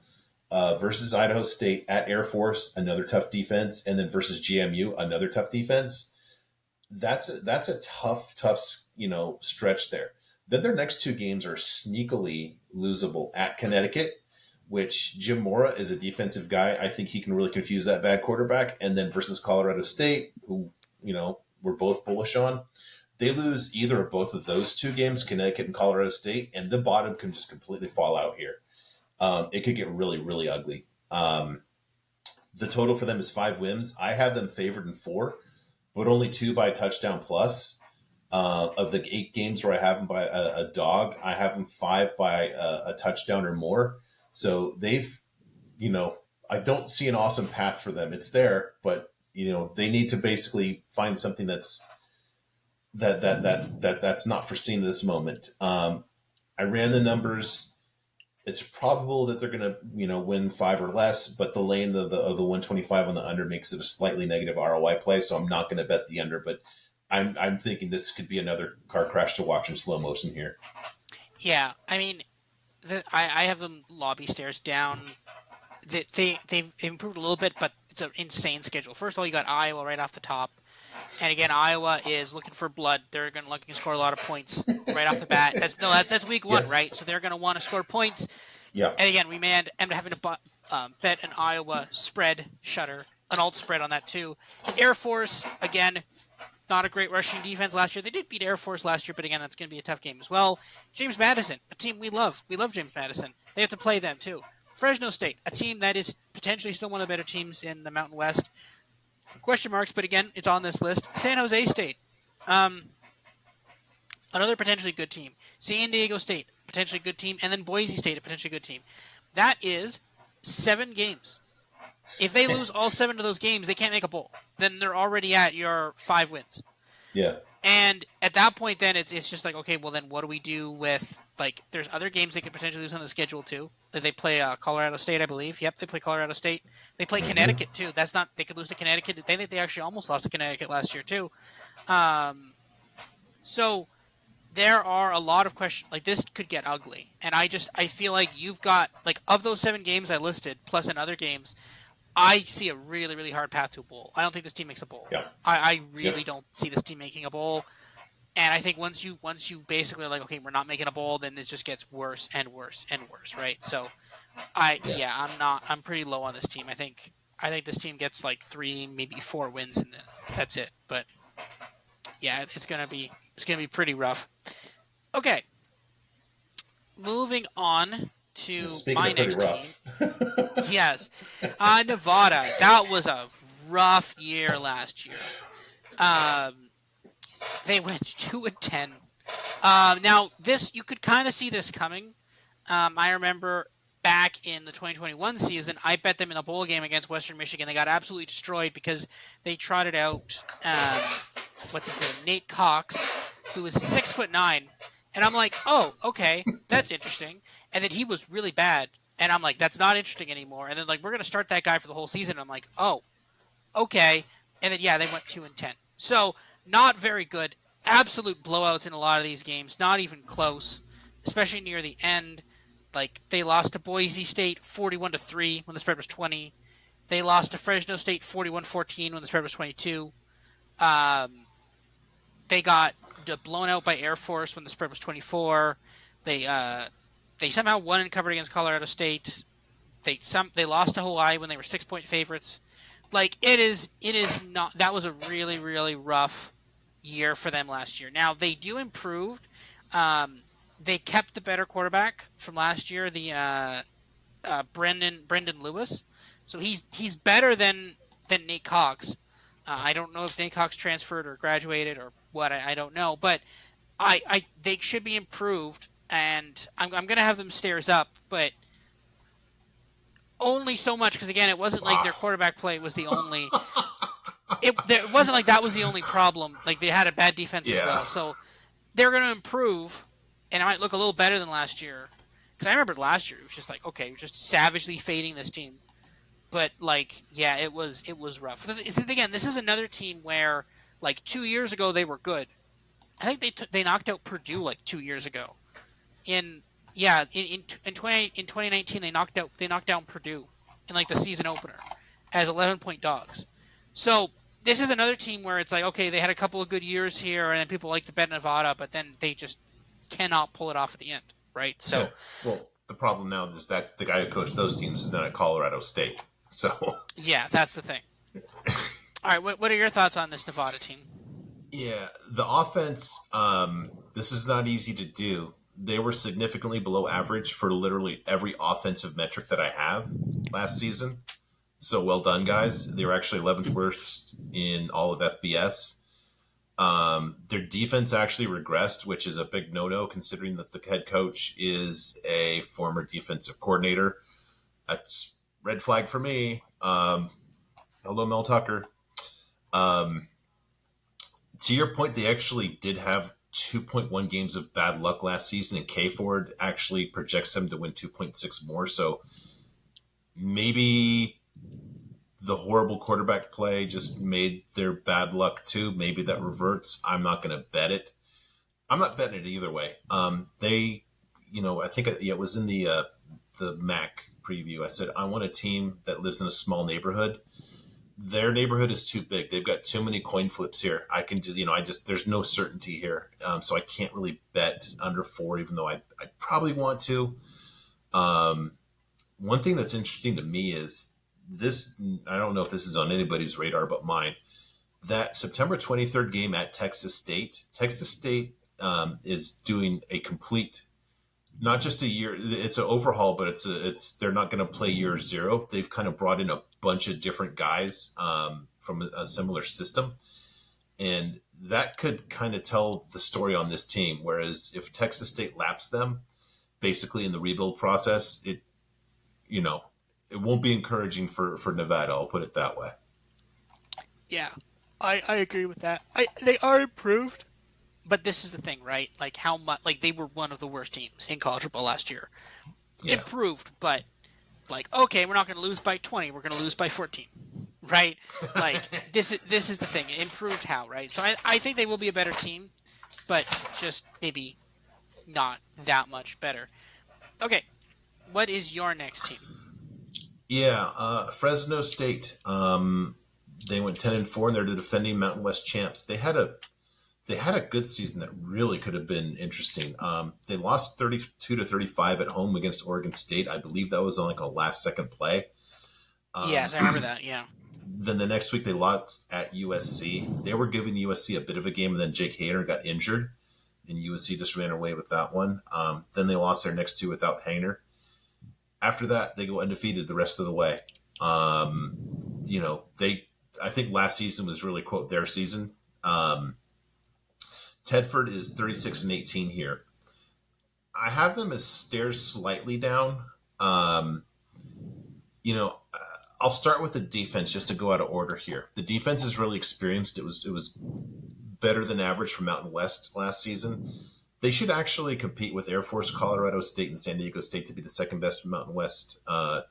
Versus Idaho State at Air Force, another tough defense, and then versus GMU, another tough defense. That's a tough stretch there. Then their next 2 games are sneakily losable at Connecticut, which Jim Mora is a defensive guy. I think he can really confuse that bad quarterback. And then versus Colorado State, who we're both bullish on. They lose either or both of those 2 games, Connecticut and Colorado State, and the bottom can just completely fall out here. It could get really, really ugly. The total for them is 5 wins. I have them favored in 4, but only 2 by a touchdown plus. Of the 8 games where I have them by a dog, I have them 5 by a touchdown or more. So they've, I don't see an awesome path for them. It's there, but they need to basically find something that's not foreseen at this moment. I ran the numbers. It's probable that they're going to, win 5 or less, but the lane of the 125 on the under makes it a slightly negative ROI play. So I'm not going to bet the under, but I'm thinking this could be another car crash to watch in slow motion here. Yeah, I mean, I have them lobby stairs down. They've improved a little bit, but it's an insane schedule. First of all, you got Iowa right off the top. And again, Iowa is looking for blood. They're going to score a lot of points right off the bat. That's week 1, yes. Right? So they're going to want to score points. Yeah. And again, we may end up having to bet an Iowa spread shutter, an alt spread on that too. Air Force, again, not a great rushing defense last year. They did beat Air Force last year, but again, that's going to be a tough game as well. James Madison, a team we love. We love James Madison. They have to play them too. Fresno State, a team that is potentially still one of the better teams in the Mountain West. Question marks, but again, it's on this list. San Jose State, another potentially good team. San Diego State, potentially good team, and then Boise State, a potentially good team. That is 7 games. If they lose all 7 of those games, they can't make a bowl. Then they're already at your 5 wins. Yeah. And at that point, then it's just like, okay, well, then what do we do with, like, there's other games they could potentially lose on the schedule, too. They play Colorado State, I believe. Yep, they play Colorado State. They play Connecticut, too. That's not, they could lose to Connecticut. They think they actually almost lost to Connecticut last year, too. So there are a lot of questions. Like, this could get ugly. And I feel like you've got, like, of those 7 games I listed, plus in other games, I see a really, really hard path to a bowl. I don't think this team makes a bowl. Yeah. I really don't see this team making a bowl. And I think once you basically are like, okay, we're not making a bowl, then this just gets worse and worse and worse, right? So I'm pretty low on this team. I think this team gets like 3, maybe 4 wins, and then that's it. But yeah, it's gonna be pretty rough. Okay, moving on to my next team. Yes, Nevada. That was a rough year last year. They went 2-10. Now this, you could kind of see this coming. I remember back in the 2021 season, I bet them in a bowl game against Western Michigan. They got absolutely destroyed because they trotted out what's his name, Nate Cox, who was 6'9", and I'm like, oh, okay, that's interesting. And then he was really bad, and I'm like, that's not interesting anymore. And then like, we're gonna start that guy for the whole season. And I'm like, oh, okay. And then yeah, they went 2-10. So not very good. Absolute blowouts in a lot of these games. Not even close, especially near the end. Like, they lost to Boise State 41-3 when the spread was 20. They lost to Fresno State 41-14 when the spread was 22. They got blown out by Air Force when the spread was 24. They somehow won and covered against Colorado State. They lost to Hawaii when they were 6-point favorites. Like, it is not. That was a really, really rough year for them last year. Now they do improve. They kept the better quarterback from last year, the Brendan Lewis. So he's better than Nate Cox. I don't know if Nate Cox transferred or graduated or what. I don't know, but they should be improved, and I'm going to have them stairs up, but only so much, because again, it wasn't like their quarterback play was the only. It wasn't like that was the only problem. Like, they had a bad defense as well, so they're going to improve, and it might look a little better than last year. Because I remember last year, it was just like, okay, you're just savagely fading this team. But like, yeah, it was rough. Again, this is another team where, like, 2 years ago they were good. I think they knocked out Purdue like 2 years ago. In 2019 they knocked down Purdue in like the season opener as 11-point dogs. So this is another team where it's like, okay, they had a couple of good years here, and then people like to bet Nevada, but then they just cannot pull it off at the end, right? So, yeah. Well, the problem now is that the guy who coached those teams is now at Colorado State. So yeah, that's the thing. All right, what are your thoughts on this Nevada team? Yeah, the offense. This is not easy to do. They were significantly below average for literally every offensive metric that I have last season. So well done, guys. They were actually 11th worst in all of FBS. Their defense actually regressed, which is a big no-no considering that the head coach is a former defensive coordinator. That's red flag for me. Hello, Mel Tucker. To your point, they actually did have 2.1 games of bad luck last season, and K Ford actually projects them to win 2.6 more. So maybe the horrible quarterback play just made their bad luck too. Maybe that reverts. I'm not going to bet it. I'm not betting it either way. They, I think it was in the MAC preview. I said, I want a team that lives in a small neighborhood. Their neighborhood is too big. They've got too many coin flips here. I can just, there's no certainty here. So I can't really bet under 4, even though I probably want to. One thing that's interesting to me is this, I don't know if this is on anybody's radar but mine. that September 23rd game at Texas State. Texas State is doing a complete, not just a year. It's an overhaul, but they're not going to play year zero. They've kind of brought in a bunch of different guys from a similar system, and that could kind of tell the story on this team. Whereas if Texas State laps them, basically in the rebuild process, it won't be encouraging for Nevada. I'll put it that way. Yeah, I agree with that. They are improved, but this is the thing, right? Like how much, like they were one of the worst teams in college football last year. Yeah. Improved, but like okay, we're not going to lose by 20, we're going to lose by 14, right? Like this is the thing. Improved how, right? So I think they will be a better team, but just maybe not that much better. Okay, what is your next team? Yeah, Fresno State. They went 10-4, and they're the defending Mountain West champs. They had a good season that really could have been interesting. They lost 32-35 at home against Oregon State. I believe that was on like a last second play. Yes, I remember that. Yeah. Then the next week they lost at USC. They were giving USC a bit of a game, and then Jake Hayner got injured, and USC just ran away with that one. Then they lost their next two without Hayner. After that, they go undefeated the rest of the way. I think last season was really, quote, their season. Tedford is 36-18 here. I have them as stairs slightly down. I'll start with the defense just to go out of order here. The defense is really experienced. It was better than average for Mountain West last season. They should actually compete with Air Force, Colorado State, and San Diego State to be the second best Mountain West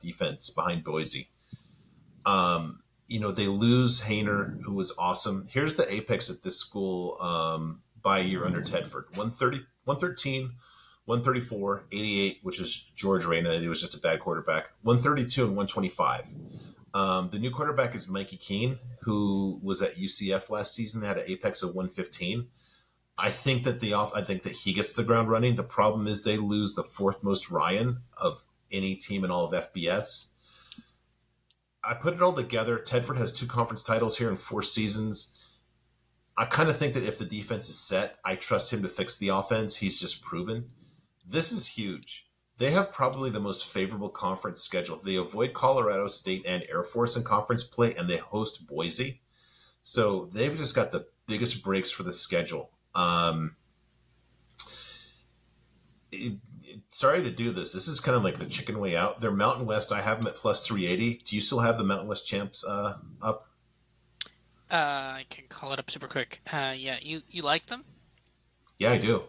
defense behind Boise. They lose Hayner, who was awesome. Here's the apex at this school by a year under Tedford. 113, 134, 88, which is George Reyna. He was just a bad quarterback. 132 and 125. The new quarterback is Mikey Keene, who was at UCF last season. They had an apex of 115. I think that he gets the ground running. The problem is they lose the fourth most Ryan of any team in all of FBS. I put it all together. Tedford has 2 conference titles here in 4 seasons. I kind of think that if the defense is set, I trust him to fix the offense. He's just proven. This is huge. They have probably the most favorable conference schedule. They avoid Colorado State and Air Force in conference play, and they host Boise. So they've just got the biggest breaks for the schedule. Sorry to do this. This is kind of like the chicken way out. They're Mountain West. I have them at plus 380. Do you still have the Mountain West champs up? I can call it up super quick. Yeah, you like them? Yeah, I do.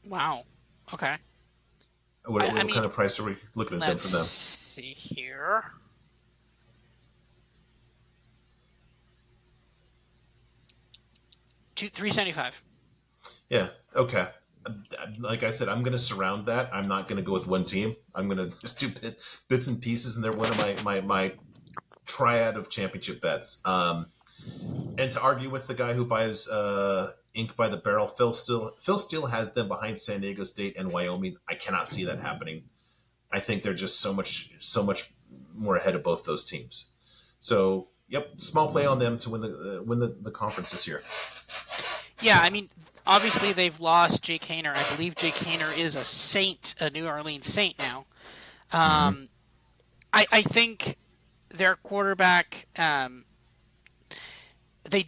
Wow. Okay. What kind of price are we looking at them for them? Let's see here. $375. Yeah. Okay. Like I said, I'm going to surround that. I'm not going to go with one team. I'm going to just do bits and pieces, and they're one of my triad of championship bets. And to argue with the guy who buys ink by the barrel, Phil Steele has them behind San Diego State and Wyoming. I cannot see that happening. I think they're just so much more ahead of both those teams. So, yep, small play on them to win the conference this year. Yeah, I mean, obviously they've lost Jake Hayner. I believe Jake Hayner is a Saint, a New Orleans Saint now. I think their quarterback. They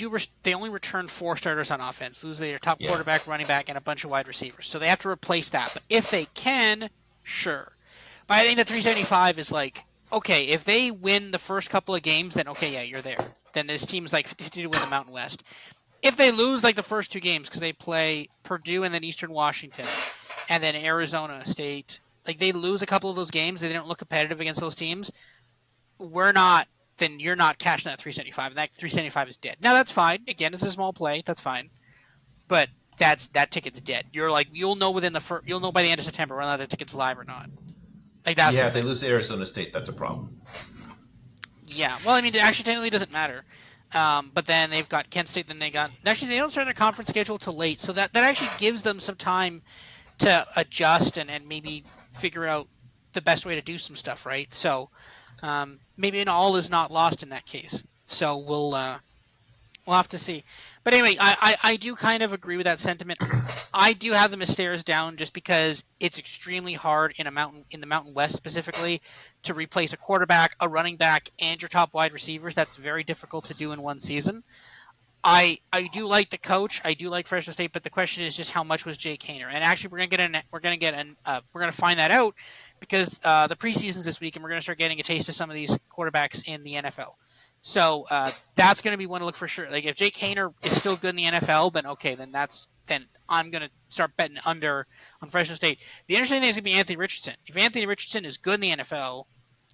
only return 4 starters on offense, lose their top quarterback, running back, and a bunch of wide receivers. So they have to replace that. But if they can, sure. But I think the 375 is like, okay, if they win the first couple of games, then okay, yeah, you're there. Then this team's like 50 to win the Mountain West. If they lose like the first 2 games, because they play Purdue and then Eastern Washington, and then Arizona State, like they lose a couple of those games, they don't look competitive against those teams, then you're not cashing that 375, and that 375 is dead. Now that's fine. Again, it's a small play. That's fine, but that ticket's dead. You're like you'll know by the end of September whether that ticket's live or not. Like that's if they lose to Arizona State, that's a problem. Yeah, well, I mean, it actually technically doesn't matter. But then they've got Kent State. Then they don't start their conference schedule till late, so that actually gives them some time to adjust and maybe figure out the best way to do some stuff, right? So maybe an all is not lost in that case. So we'll We'll have to see. But anyway, I do kind of agree with that sentiment. I do have them as stairs down just because it's extremely hard in the Mountain West specifically to replace a quarterback, a running back, and your top wide receivers. That's very difficult to do in one season. I do like the coach. I do like Fresno State, but the question is just how much was Jake Haener? And actually, we're gonna find that out because the preseason's this week, and we're gonna start getting a taste of some of these quarterbacks in the NFL. So that's gonna be one to look for sure. Like if Jake Haener is still good in the NFL, then okay, then I'm gonna start betting under on Fresno State. The interesting thing is gonna be Anthony Richardson. If Anthony Richardson is good in the NFL,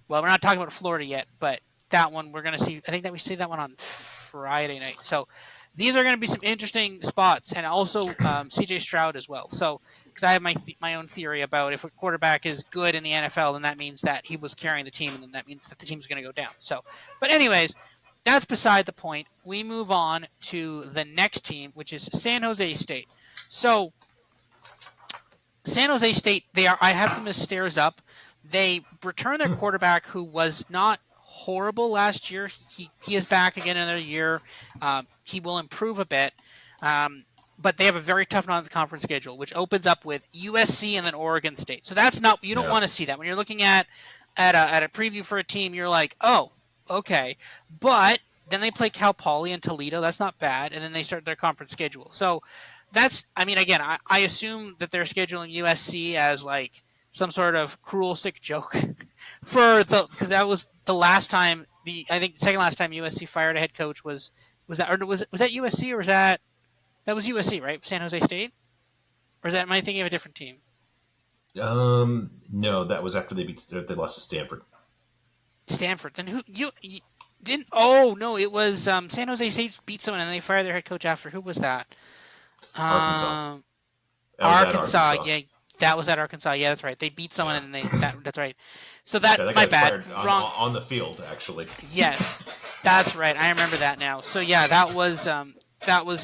well, we're not talking about Florida yet, but that one we're going to see. I think that we see that one on Friday night. So these are going to be some interesting spots, and also C.J. Stroud as well. So because I have my own theory about if a quarterback is good in the NFL, then that means that he was carrying the team, and then that means that the team's going to go down. So, but anyways, that's beside the point. We move on to the next team, which is San Jose State. So San Jose State, I have them as stairs up. They return their quarterback who was not horrible last year. He is back again another year. He will improve a bit. But they have a very tough non-conference schedule, which opens up with USC and then Oregon State. So that's not you don't Yeah. want to see that when you're looking at a preview for a team. You're like, oh, okay, but then they play Cal Poly and Toledo. That's not bad, and then they start their conference schedule. So that's I mean, again, I assume that they're scheduling USC as like some sort of cruel, sick joke for the because that was the last time I think the second last time USC fired a head coach was that or was that USC or was that was USC, right? San Jose State? Or is that am I thinking of a different team? No, that was after they lost to Stanford. Stanford. Then you didn't? Oh no, it was San Jose State beat someone and they fired their head coach after. Who was that? Arkansas. Um, That was at Arkansas. Arkansas. Yeah, that was at Arkansas. Yeah, that's right. They beat someone Yeah. and that's right. So Yeah, that my guy's bad. fired Wrong. on the field, actually. Yes, that's right. I remember that now. So yeah, that was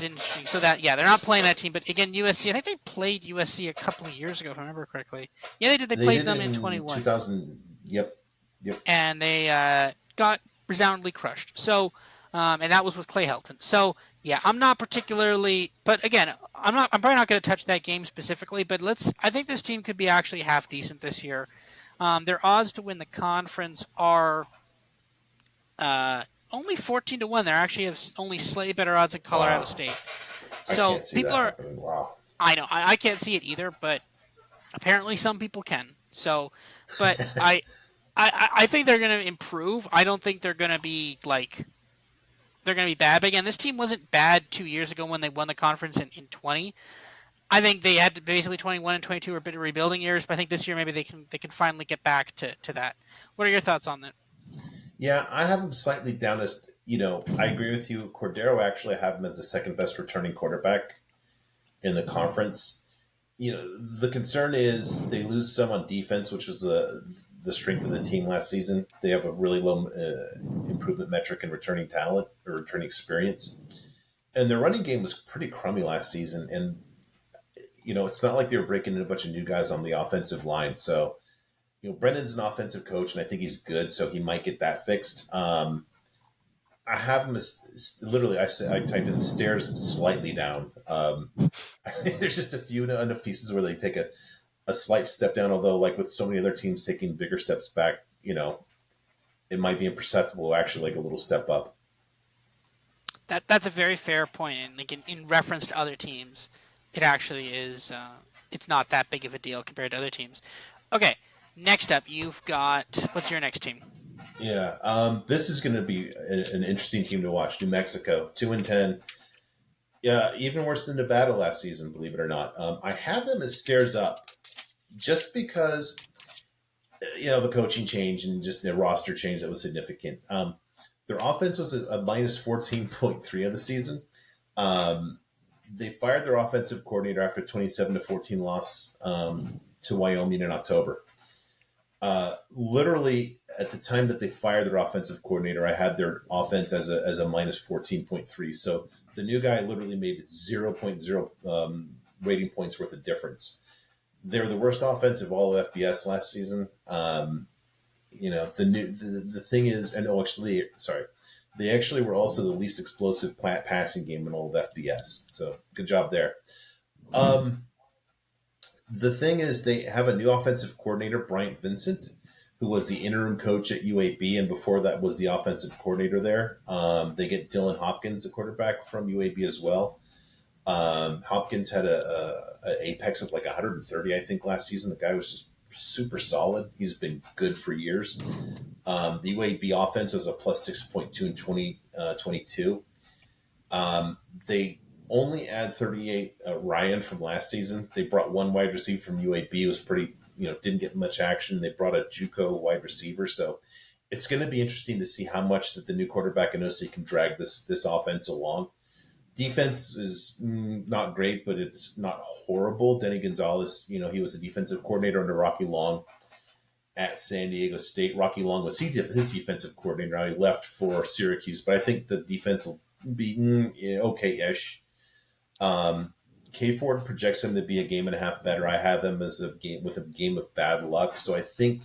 interesting. So that yeah, they're not playing that team, but again, USC. I think they played USC a couple of years ago, if I remember correctly. Yeah, they did. They They played did them it in in 21, 2000. Yep. Yep. and they got resoundingly crushed. So, and that was with Clay Helton. So yeah, I'm not particularly, but again, I'm probably not going to touch that game specifically. But I think this team could be actually half decent this year. Their odds to win the conference are only 14-1. They actually have only slightly better odds than Colorado Wow. State. I So can't see people that are. happening. Wow. I know I can't see it either, but apparently some people can. So, but I think they're going to improve. I don't think they're going to be like they're going to be bad. But again, this team wasn't bad 2 years ago when they won the conference in 20. I think they had to basically 21 and 22 were a bit of rebuilding years, but I think this year maybe they can finally get back to that. What are your thoughts on that? Yeah, I have him slightly down as, I agree with you. Cordero, actually, I have him as the second best returning quarterback in the conference. The concern is they lose some on defense, which was the strength of the team last season. They have a really low improvement metric in returning talent or returning experience. And their running game was pretty crummy last season. And, it's not like they were breaking in a bunch of new guys on the offensive line. So, Brendan's an offensive coach, and I think he's good, so he might get that fixed. I have him as literally. I typed in stairs slightly down. There's just a few enough pieces where they take a slight step down. Although, like with so many other teams taking bigger steps back, it might be imperceptible. Actually, like a little step up. That's a very fair point, and like in reference to other teams, it actually is. It's not that big of a deal compared to other teams. Okay, next up, you've got what's your next team? Yeah, this is going to be an interesting team to watch. New Mexico, 2-10. Yeah, even worse than Nevada last season, believe it or not. I have them as stairs up, just because of a coaching change and just a roster change that was significant. Their offense was a minus 14.3 of the season. They fired their offensive coordinator after 27-14 loss to Wyoming in October. Literally, at the time that they fired their offensive coordinator, I had their offense as a minus 14.3. So the new guy literally made 0.0 rating points worth of difference. They were the worst offense of all of FBS last season. The thing is, and actually, sorry, They actually were also the least explosive passing game in all of FBS. So good job there. Um, the thing is, they have a new offensive coordinator, Bryant Vincent, who was the interim coach at UAB, and before that was the offensive coordinator there. They get Dylan Hopkins, a quarterback from UAB as well. Hopkins had a apex of like 130, I think, last season. The guy was just super solid. He's been good for years. The UAB offense was a plus 6.2 in 2022. They only add 38 Ryan from last season. They brought one wide receiver from UAB. It was pretty, didn't get much action. They brought a JUCO wide receiver. So it's going to be interesting to see how much that the new quarterback in OC can drag this offense along. Defense is not great, but it's not horrible. Denny Gonzalez, he was a defensive coordinator under Rocky Long at San Diego State. Rocky Long was his defensive coordinator. Now he left for Syracuse, but I think the defense will be okay-ish. K Ford projects him to be a game and a half better. I have them as a game of bad luck. So I think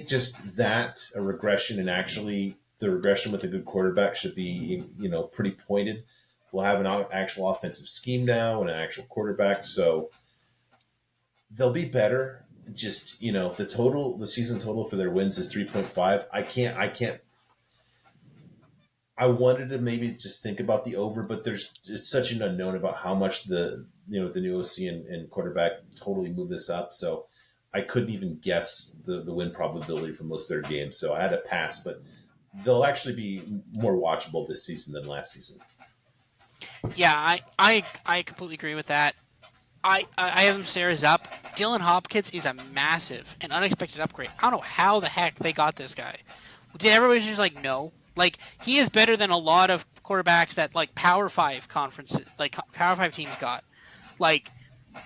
just that a regression, and actually the regression with a good quarterback should be pretty pointed. We'll have an actual offensive scheme now and an actual quarterback, so they'll be better. Just the season total for their wins is 3.5. I can't. I wanted to maybe just think about the over, but it's such an unknown about how much the new OC and quarterback totally move this up. So I couldn't even guess the win probability for most of their games. So I had to pass, but they'll actually be more watchable this season than last season. Yeah, I completely agree with that. I have them stairs up. Dylan Hopkins is a massive and unexpected upgrade. I don't know how the heck they got this guy. Did everybody just like no? Like, he is better than a lot of quarterbacks that like Power 5 conferences, like Power 5 teams got. Like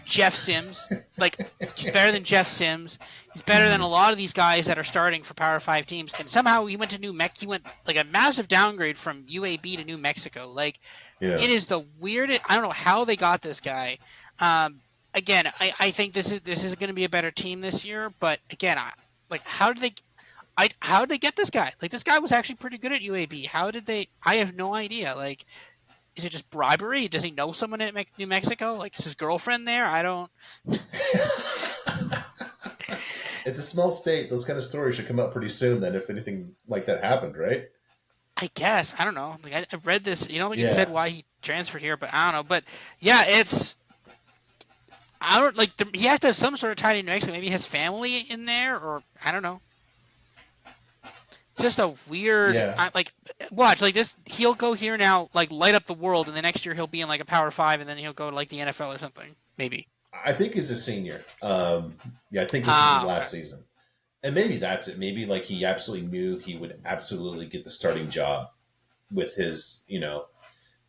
Jeff Sims, like he's better than Jeff Sims. He's better than a lot of these guys that are starting for Power 5 teams. And somehow he went to New Mexico. He went like a massive downgrade from UAB to New Mexico. Like, It is the weirdest. I don't know how they got this guy. Again, I think this is going to be a better team this year. But again, how did they get this guy? Like, this guy was actually pretty good at UAB. How did they? I have no idea. Like, is it just bribery? Does he know someone in New Mexico? Like, is his girlfriend there? I don't. It's a small state. Those kind of stories should come out pretty soon. Then, if anything like that happened, right? I guess. I don't know. Like, I read this. It said why he transferred here, but I don't know. But yeah, it's. I don't like. He has to have some sort of tie to New Mexico. Maybe he has family in there, or I don't know. It's just a weird. Watch like this. He'll go here now, like light up the world, and the next year he'll be in like a Power 5, and then he'll go to like the NFL or something. Maybe. I think he's a senior. I think this is his last season, and maybe that's it. Maybe like he absolutely knew he would absolutely get the starting job with his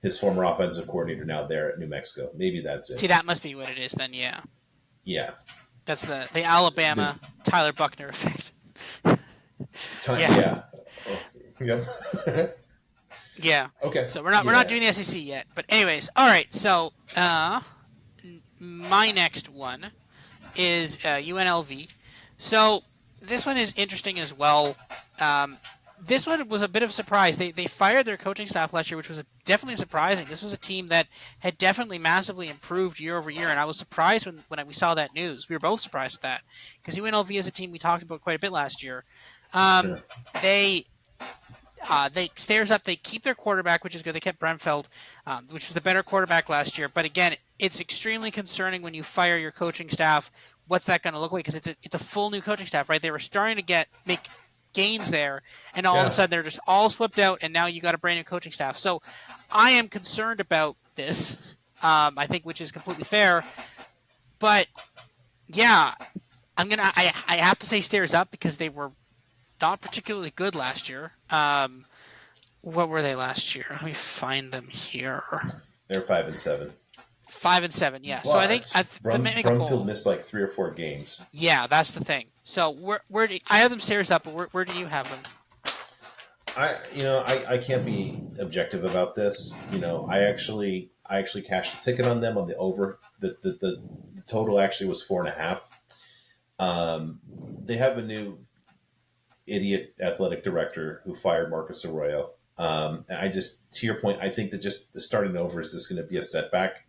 his former offensive coordinator now there at New Mexico. Maybe that's it. See, that must be what it is then. Yeah. Yeah. That's the Alabama Tyler Buckner effect. Yeah. Oh, yep. Yeah. Okay. So we're not doing the SEC yet, but anyways, all right. So my next one is UNLV. So this one is interesting as well. This one was a bit of a surprise. They fired their coaching staff last year, which was definitely surprising. This was a team that had definitely massively improved year over year, and I was surprised when we saw that news. We were both surprised at that because UNLV is a team we talked about quite a bit last year. Sure. They stairs up. They keep their quarterback, which is good. They kept Bremfeld, which was the better quarterback last year. But again, it's extremely concerning when you fire your coaching staff. What's that going to look like? Because it's a full new coaching staff, right? They were starting to make gains there, and all of a sudden they're just all swept out, and now you got a brand new coaching staff. So I am concerned about this. I think, which is completely fair. But yeah, I have to say stairs up because they were not particularly good last year. What were they last year? Let me find them here. They're 5-7. 5-7, yeah. But so I think Brumfield missed like 3 or 4 games. Yeah, that's the thing. So I have them stairs up, but where do you have them? I can't be objective about this. I actually cashed a ticket on them on the over. The total actually was 4.5. They have a new idiot athletic director who fired Marcus Arroyo. And I just, to your point, I think that just the starting over is just going to be a setback.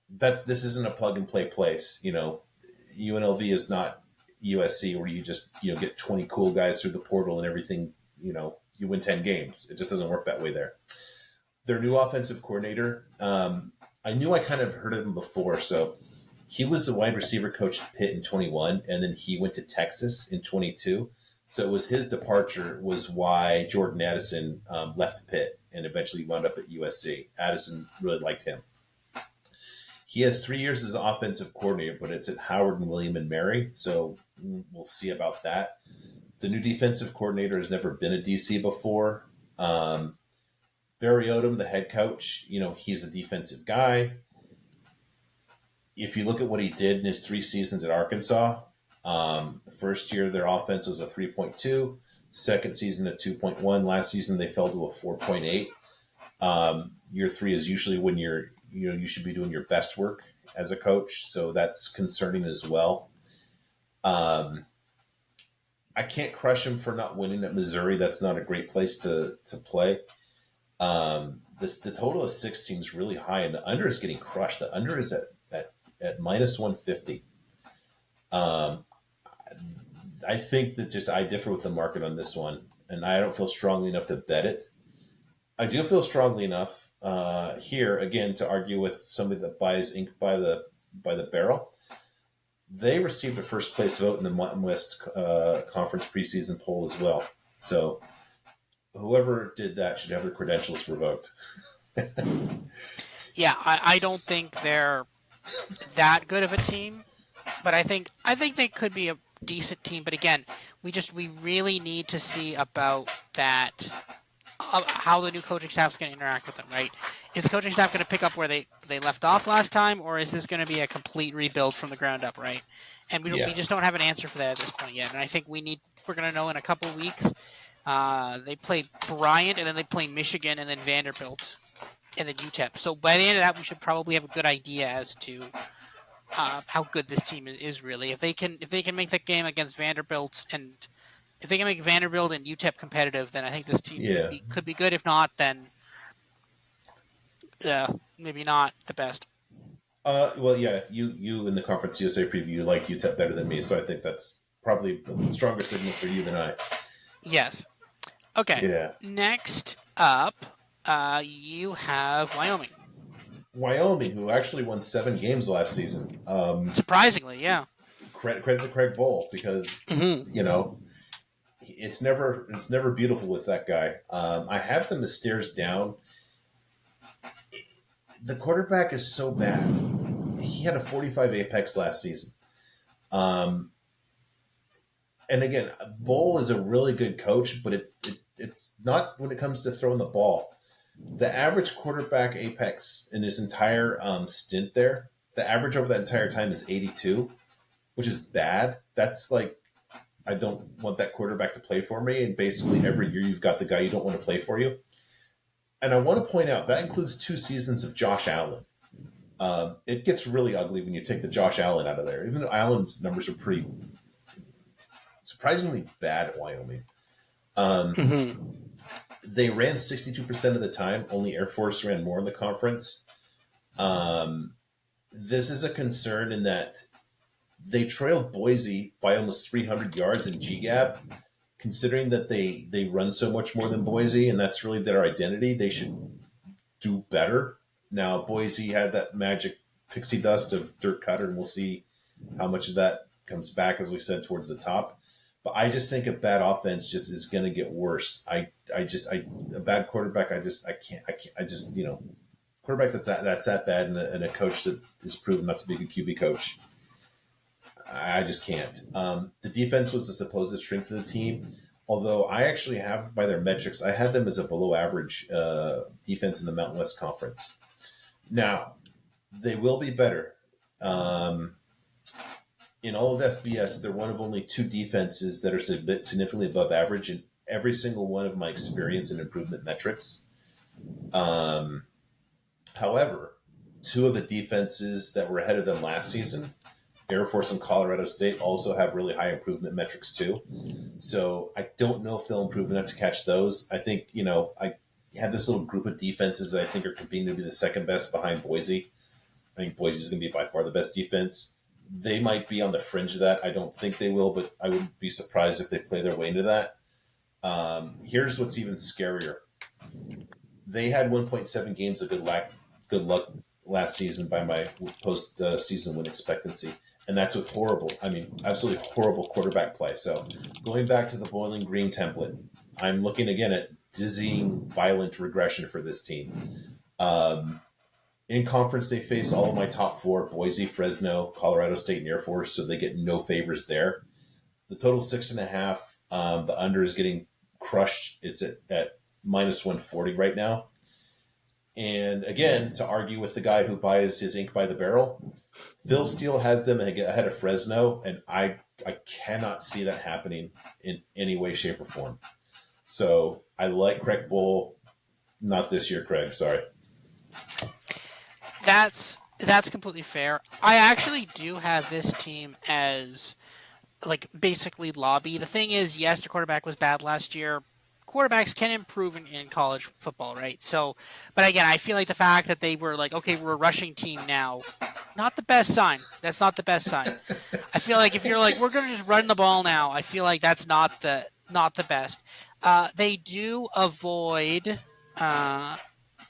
This isn't a plug and play place. UNLV is not USC where you just get 20 cool guys through the portal and everything. You win 10 games. It just doesn't work that way there. Their new offensive coordinator, I knew I kind of heard of him before. So he was the wide receiver coach at Pitt in 21, and then he went to Texas in 22. So it was his departure was why Jordan Addison left Pitt and eventually wound up at USC. Addison really liked him. He has 3 years as offensive coordinator, but it's at Howard and William and Mary. So we'll see about that. The new defensive coordinator has never been a DC before. Barry Odom, the head coach, he's a defensive guy. If you look at what he did in his 3 seasons at Arkansas, the first year their offense was a 3.2, second season a 2.1. Last season they fell to a 4.8. Year 3 is usually when you should be doing your best work as a coach, so that's concerning as well. I can't crush him for not winning at Missouri. That's not a great place to play. The total of 6 seems really high, and the under is getting crushed. The under is at minus 150. I think that I differ with the market on this one, and I don't feel strongly enough to bet it. I do feel strongly enough here again to argue with somebody that buys ink by the barrel. They received a first place vote in the Mountain West Conference preseason poll as well. So whoever did that should have their credentials revoked. Yeah, I don't think they're that good of a team, but I think they could be a decent team. But again, we really need to see about that, how the new coaching staff is going to interact with them, right? Is the coaching staff going to pick up where they left off last time, or is this going to be a complete rebuild from the ground up, right? And we just don't have an answer for that at this point yet. And I think we're going to know in a couple of weeks. They play Bryant, and then they play Michigan, and then Vanderbilt, and then UTEP. So by the end of that, we should probably have a good idea as to how good this team is really. If they can make that game against Vanderbilt, and if they can make Vanderbilt and UTEP competitive, then I think this team could be good. If not, then maybe not the best. Well, yeah, you in the Conference USA preview like UTEP better than me, so I think that's probably a stronger signal for you than I. Yes. Okay. Yeah. Next up, you have Wyoming. Wyoming, who actually won 7 games last season. Surprisingly, yeah. Credit to Craig Bowl because it's never beautiful with that guy. I have them as stairs down. The quarterback is so bad. He had a 45 apex last season. And again, Bowl is a really good coach, but it's not when it comes to throwing the ball. The average quarterback apex in his entire stint there, the average over that entire time is 82, which is bad. That's like, I don't want that quarterback to play for me. And basically every year you've got the guy you don't want to play for you. And I want to point out that includes 2 seasons of Josh Allen. It gets really ugly when you take the Josh Allen out of there. Even though Allen's numbers are pretty surprisingly bad at Wyoming. They ran 62% of the time. Only Air Force ran more in the conference. This is a concern in that they trailed Boise by almost 300 yards in GGAB. Considering that they run so much more than Boise, and that's really their identity, they should do better. Now, Boise had that magic pixie dust of Dirk Cutter, and we'll see how much of that comes back, as we said, towards the top. But I just think a bad offense just is going to get worse. A bad quarterback, quarterback that's that bad, and a coach that is proven not to be a good QB coach. I just can't. The defense was the supposed strength of the team, although I actually have, by their metrics, I had them as a below average defense in the Mountain West Conference. Now, they will be better. In all of FBS, they're one of only 2 defenses that are significantly above average in every single one of my experience and improvement metrics. However, 2 of the defenses that were ahead of them last season Air Force and Colorado State also have really high improvement metrics too. So I don't know if they'll improve enough to catch those. I think, I have this little group of defenses that I think are competing to be the second best behind Boise. I think Boise is going to be by far the best defense. They might be on the fringe of that. I don't think they will, but I wouldn't be surprised if they play their way into that. Here's what's even scarier. They had 1.7 games of good luck last season by my post-season win expectancy. And that's with absolutely horrible quarterback play. So going back to the Bowling Green template, I'm looking again at dizzying, violent regression for this team. In conference, they face all of my top four: Boise, Fresno, Colorado State, and Air Force, so they get no favors there. The total 6.5. The under is getting crushed. It's at minus 140 right now. And again, to argue with the guy who buys his ink by the barrel, Phil Steele has them ahead of Fresno, and I cannot see that happening in any way, shape, or form. So I like Craig Bull. Not this year, Craig. Sorry. That's completely fair. I actually do have this team as like basically lobby. The thing is, yes, the quarterback was bad last year. Quarterbacks can improve in college football, right? So, but again, I feel like the fact that they were like, okay, we're a rushing team now, not the best sign. That's not the best sign. I feel like if you're like, we're going to just run the ball now, I feel like that's not the best. They do avoid.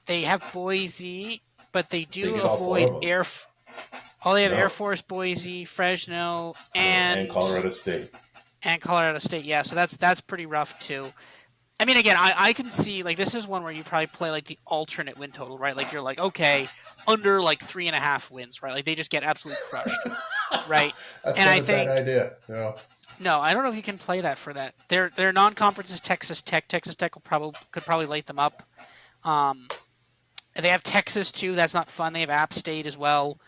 They have Boise, but they do avoid Air. Oh, they have Air Force, Boise, Fresno, and Colorado State. And Colorado State, yeah. So that's pretty rough too. I mean, again, I can see, like, this is one where you probably play, like, the alternate win total, right? Like, you're like, okay, under, like, 3.5 wins, right? Like, they just get absolutely crushed, right? That's not a bad idea. Yeah. No, I don't know if you can play that for that. Their non-conference is Texas Tech. Texas Tech could probably light them up. They have Texas, too. That's not fun. They have App State as well.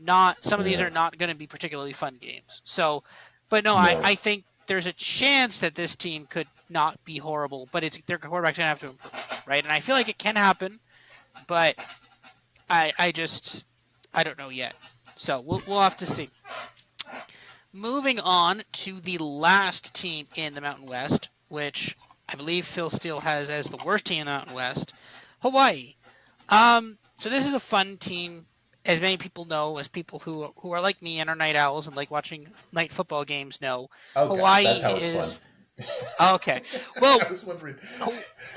Some of these are not going to be particularly fun games. So, but no. I think there's a chance that this team could not be horrible, but their quarterback's going to have to improve, right? And I feel like it can happen, but I don't know yet. So we'll have to see. Moving on to the last team in the Mountain West, which I believe Phil Steele has as the worst team in the Mountain West, Hawaii. So this is a fun team, as many people know, as people who are like me and are night owls and like watching night football games know. Okay, Hawaii that's how it's fun. Okay. Well, I was wondering.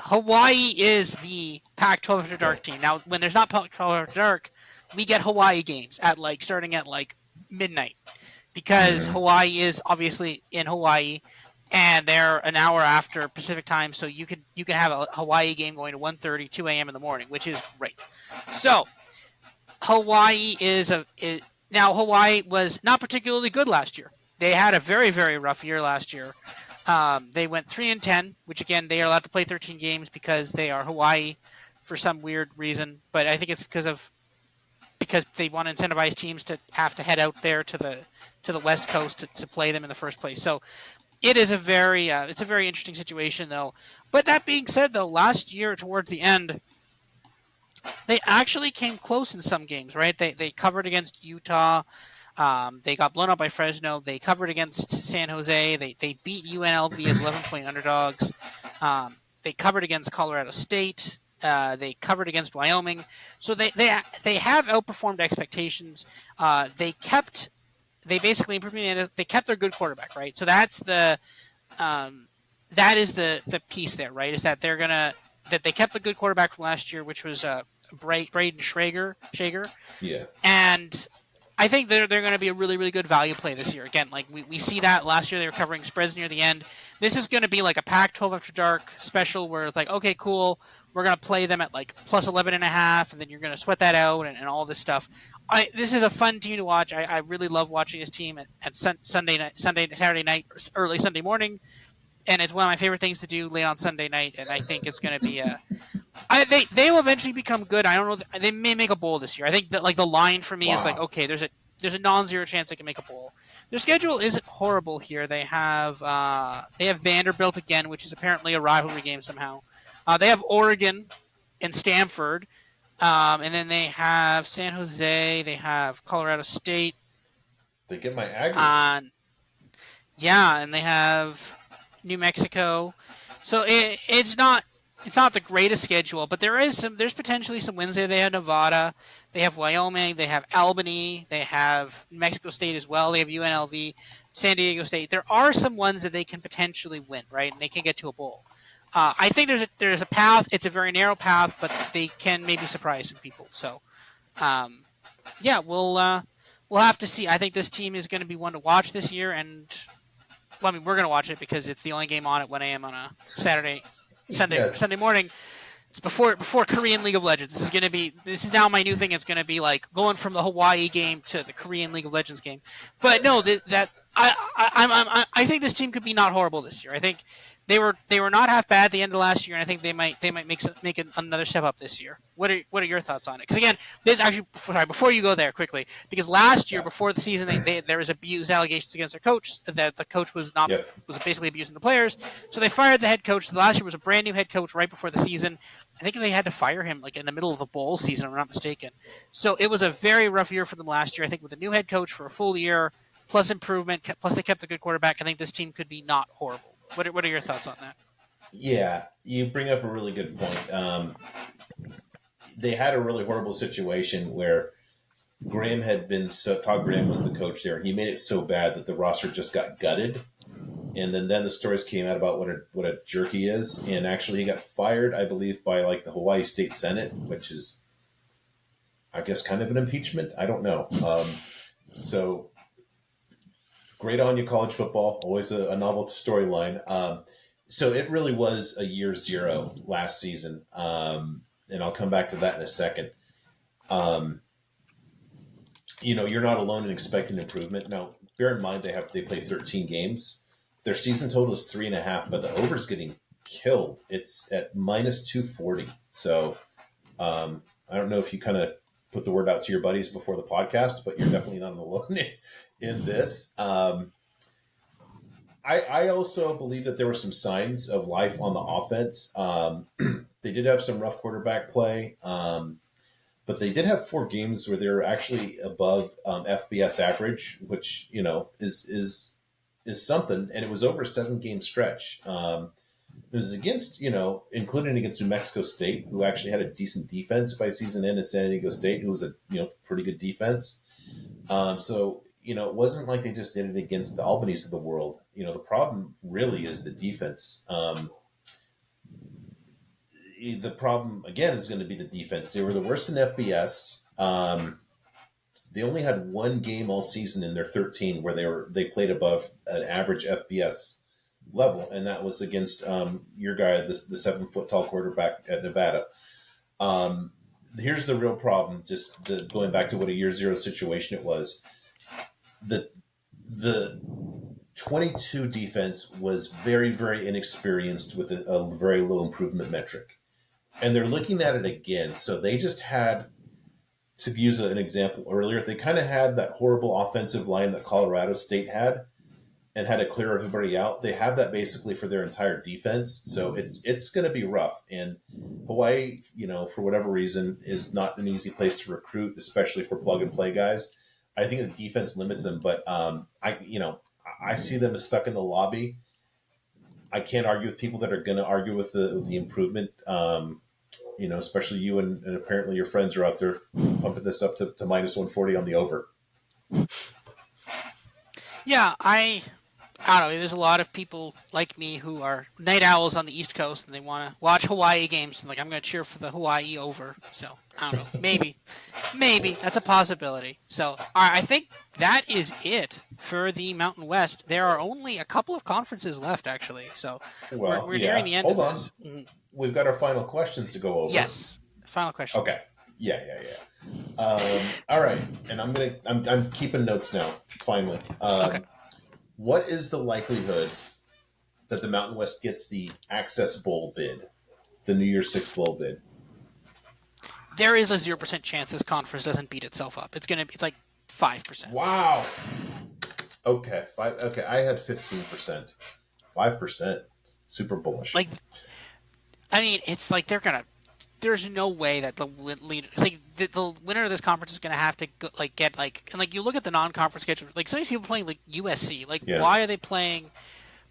Hawaii is the Pac-12 After Dark team. Now, when there's not Pac-12 After Dark, we get Hawaii games starting at midnight, because Hawaii is obviously in Hawaii, and they're an hour after Pacific time, so you can have a Hawaii game going to 1:30, 2 a.m. in the morning, which is great. So Hawaii now Hawaii was not particularly good last year. They had a very, very rough year last year. They went 3-10, which again, they are allowed to play 13 games because they are Hawaii for some weird reason. But I think it's because they want to incentivize teams to have to head out there to the West Coast to play them in the first place. So it is it's a very interesting situation though. But that being said though, last year towards the end, they actually came close in some games, right? They covered against Utah. They got blown out by Fresno. They covered against San Jose. They beat UNLV as 11-point underdogs. They covered against Colorado State. They covered against Wyoming. So they have outperformed expectations. They basically improved. They kept their good quarterback, right? So that's that is the piece there, right? Is that that they kept the good quarterback from last year, which was Braden Schrager. Yeah. And I think they're going to be a really, really good value play this year. Again, like we see that last year they were covering spreads near the end. This is going to be like a Pac-12 After Dark special where it's like, okay, cool, we're going to play them at like plus 11.5, and then you're going to sweat that out and all this stuff. This is a fun team to watch. I really love watching this team at Saturday night, early Sunday morning, and it's one of my favorite things to do late on Sunday night. And I think it's going to be they will eventually become good. I don't know. They may make a bowl this year. I think that the line for me is like, okay, there's a non-zero chance they can make a bowl. Their schedule isn't horrible here. They have Vanderbilt again, which is apparently a rivalry game somehow. They have Oregon and Stanford, and then they have San Jose. They have Colorado State. They get my Aggies. On Yeah, and they have New Mexico. So it's not the greatest schedule, but there's potentially some wins there. They have Nevada, they have Wyoming, they have Albany, they have New Mexico State as well. They have UNLV, San Diego State. There are some ones that they can potentially win, right? And they can get to a bowl. I think there's a path. It's a very narrow path, but they can maybe surprise some people. So um, yeah, we'll have to see. I think this team is going to be one to watch this year, and well, I mean, we're going to watch it because it's the only game on at 1 a.m. on a Yes. Sunday morning. It's before Korean League of Legends. This is now my new thing. It's going to be like going from the Hawaii game to the Korean League of Legends game. But no, I think this team could be not horrible this year. I think they were not half bad at the end of last year, and I think they might make another step up this year. What are your thoughts on it? Because again, this actually sorry, before you go there quickly, because last year Yeah. before the season, there was abuse allegations against their coach that the coach was not Yep. was basically abusing the players. So they fired the head coach. Last year was a brand new head coach right before the season. I think they had to fire him like in the middle of the bowl season, if I'm not mistaken. So it was a very rough year for them last year. I think with a new head coach for a full year, plus improvement, plus they kept a good quarterback. I think this team could be not horrible. What are your thoughts on that? Yeah, you bring up a really good point. They had a really horrible situation where Todd Graham was the coach there, and he made it so bad that the roster just got gutted. And then the stories came out about what a jerk he is, and actually he got fired, I believe, by like the Hawaii State Senate, which is, I guess, kind of an impeachment. I don't know. So great on you, college football, always a novel storyline. So it really was a year zero last season, and I'll come back to that in a second. Um, you're not alone in expecting improvement. Now, bear in mind they play 13 games. Their season total is 3.5, but the over is getting killed. It's at minus 240. So I don't know if you kind of put the word out to your buddies before the podcast, but you're definitely not alone in this. I also believe that there were some signs of life on the offense. They did have some rough quarterback play. But they did have 4 games where they were actually above FBS average, which is something, and it was over a 7-game stretch. It was against including against New Mexico State, who actually had a decent defense by season end, and San Diego State, who was a pretty good defense. So it wasn't like they just did it against the Albanese of the world. The problem really is the defense. The problem again is going to be the defense. They were the worst in FBS. They only had 1 game all season in their 13 where they played above an average FBS level, and that was against your guy, the 7 foot tall quarterback at Nevada. Here's the real problem. Just going back to what a year zero situation it was. The 22 defense was very, very inexperienced with a very low improvement metric. And they're looking at it again. So they just had, to use an example earlier, they kind of had that horrible offensive line that Colorado State had and had to clear everybody out. They have that basically for their entire defense. So it's going to be rough. And Hawaii, for whatever reason, is not an easy place to recruit, especially for plug and play guys. I think the defense limits them, but I see them as stuck in the lobby. I can't argue with people that are going to argue with the improvement. Especially you and apparently your friends are out there pumping this up to minus 140 on the over. Yeah, I don't know. There's a lot of people like me who are night owls on the East Coast, and they want to watch Hawaii games. And I'm going to cheer for the Hawaii over. So I don't know. Maybe that's a possibility. So all right, I think that is it for the Mountain West. There are only a couple of conferences left, actually. So Well, we're yeah. nearing the end Hold of on. this. We've got our final questions to go over. Yes. Final question. Okay. Yeah. All right. And I'm keeping notes now. Finally. Okay. What is the likelihood that the Mountain West gets the Access Bowl bid, the New Year's Six Bowl bid? There is a 0% chance this conference doesn't beat itself up. It's like 5%. Wow. Okay. 5. Okay. I had 15%. 5%. Super bullish. Like, I mean, it's like they're gonna there's no way that the leader, like the winner of this conference is going to have to go, like get like, and like you look at the non-conference schedule, like some of these people playing like USC, like Yeah. why are they playing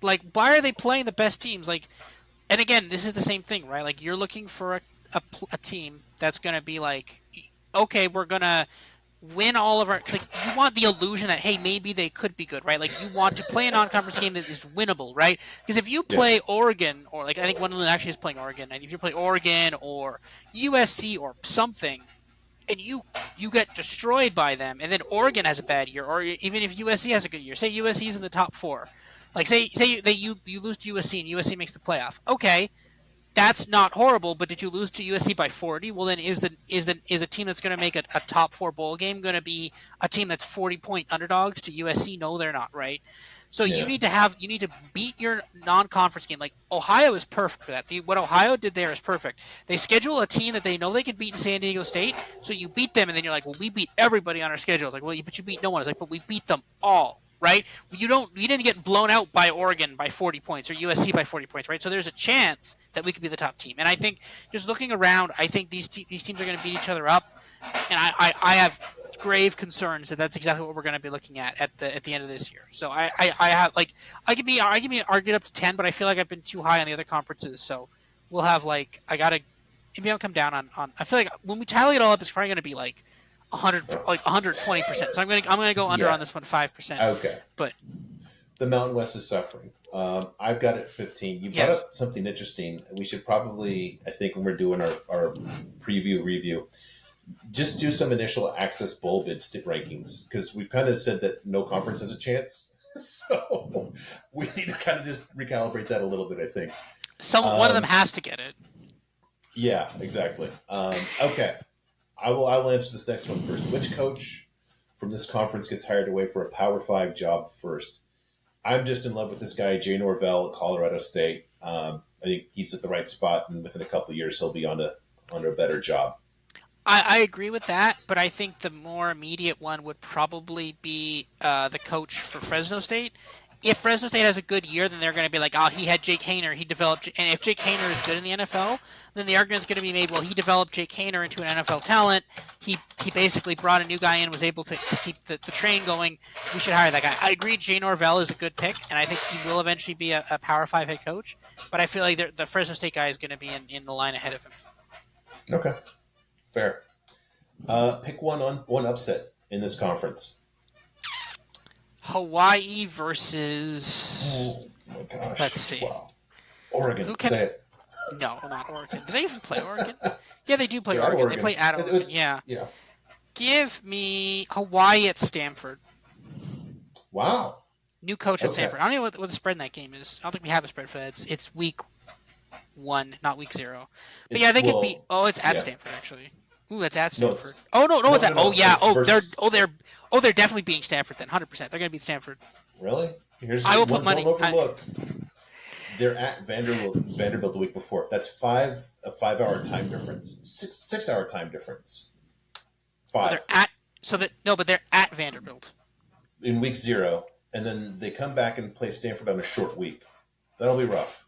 the best teams? Like, and again, this is the same thing, right? Like you're looking for a team that's going to be like, okay, we're gonna win all of our. Like you want the illusion that hey, maybe they could be good, right? Like you want to play a non-conference game that is winnable, right? Because if you Yeah. play Oregon, or like I think one of them actually is playing Oregon, and if you play Oregon or USC or something, and you get destroyed by them, and then Oregon has a bad year, or even if USC has a good year, say USC is in the top four, like say that you lose to USC and USC makes the playoff, okay, that's not horrible, but did you lose to USC by 40? Well, then is a team that's going to make a top four bowl game going to be a team that's 40-point underdogs to USC? No, they're not, right? So Yeah. you need to beat your non-conference game. Like Ohio is perfect for that. What Ohio did there is perfect. They schedule a team that they know they can beat in San Diego State, so you beat them, and then you're like, well, we beat everybody on our schedule. It's like, well, but you beat no one. It's like, but we beat them all. Right? You didn't get blown out by Oregon by 40 points or USC by 40 points, right? So there's a chance that we could be the top team. And I think just looking around, I think these teams are going to beat each other up, and I have grave concerns that that's exactly what we're going to be looking at the end of this year. So I have like I can be argued up to 10, but I feel like I've been too high on the other conferences. So we'll have like I gotta maybe I'll come down on. I feel like when we tally it all up, it's probably going to be like 120%. So I'm gonna go under Yeah. on this one 5%. Okay. But The Mountain West is suffering. I've got it at 15. You brought yes, up something interesting. We should probably, I think, when we're doing our preview review, just do some initial access bowl bid rankings because we've kind of said that no conference has a chance. So we need to kind of just recalibrate that a little bit, I think. one of them Um, has to get it. yeah, exactly. Okay. I will answer this next one first. Which coach from this conference gets hired away for a Power Five job first? I'm just in love with this guy, Jay Norvell at Colorado State. I think he's at the right spot, and within a couple of years, he'll be on a better job. I agree with that, but I think the more immediate one would probably be the coach for Fresno State. If Fresno State has a good year, then they're going to be like, oh, he had Jake Haener, he developed, and if Jake Haener is good in the NFL, then the argument's going to be made, well, he developed Jake Haener into an NFL talent. He basically brought a new guy in, was able to keep the train going. We should hire that guy. I agree, Jay Norvell is a good pick, and I think he will eventually be a Power 5 head coach, but I feel like the Fresno State guy is going to be in the line ahead of him. Okay, fair. Pick one upset in this conference. Hawaii versus. Oh my gosh! Let's see. Wow. Oregon. Who can? Say it. No, not Oregon. Do they even play Oregon? Yeah, they do play They're at Oregon. They Oregon. play at Oregon. Yeah. Yeah. Give me Hawaii at Stanford. Wow. New coach at Okay. Stanford. I don't know what the spread in that game is. I don't think we have a spread for that. It's week 1, not week 0. But yeah, they could beat. Oh, it's at yeah. Stanford actually. Ooh, that's at No, Stanford. No, it's at. no, Oh yeah. it's versus- They're definitely beating Stanford then. 100%. They're going to beat Stanford. Really? Here's I will one, put money. Don't overlook. They're at Vanderbilt the week before. That's a 5-hour time difference. 6-hour time difference. 5. But they're at Vanderbilt. In week 0, and then they come back and play Stanford on a short week. That'll be rough.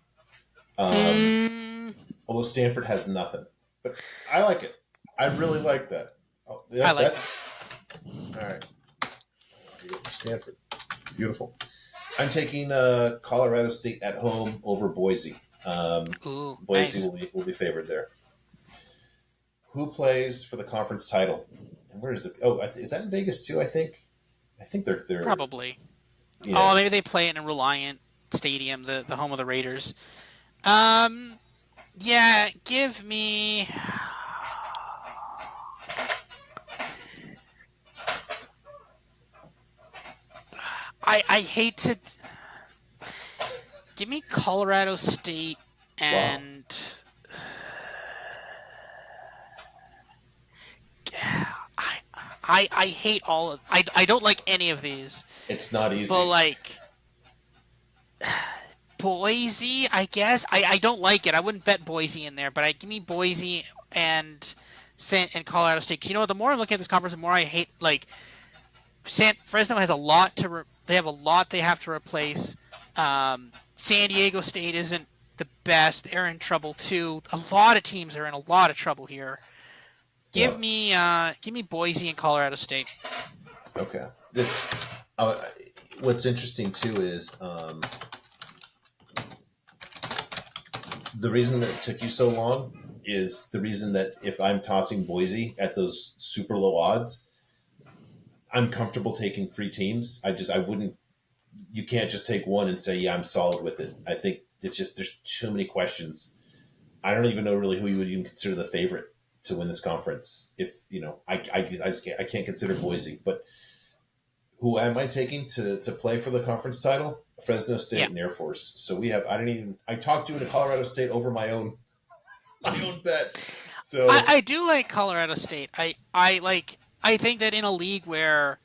Although Stanford has nothing. But I like it. I really like that. Oh, I like that's all right. Stanford, beautiful. I'm taking Colorado State at home over Boise. Ooh, Boise nice. will be favored there. Who plays for the conference title? And where is it? Oh, is that in Vegas too? I think they're Probably. Yeah. Oh, maybe they play it in Reliant Stadium, the home of the Raiders. Yeah, give me. I hate to. Give me Colorado State and. I hate all of. I don't like any of these. It's not easy. But like. Boise, I guess. I don't like it. I wouldn't bet Boise in there, but give me Boise and Colorado State. 'Cause you know what? The more I'm looking at this conference, the more I hate. Like, Fresno has a lot to. They have a lot they have to replace. San Diego State isn't the best. They're in trouble too. A lot of teams are in a lot of trouble here. Give me Boise and Colorado State. Okay. What's interesting too is the reason that it took you so long is the reason that if I'm tossing Boise at those super low odds, I'm comfortable taking 3 teams. I wouldn't. You can't just take one and say, yeah, I'm solid with it. I think it's just there's too many questions. I don't even know really who you would even consider the favorite to win this conference. If I can't consider Boise, but who am I taking to play for the conference title? Fresno State and Air Force. So we have. I talked you into Colorado State over my own bet. So I do like Colorado State. I think that in a league where,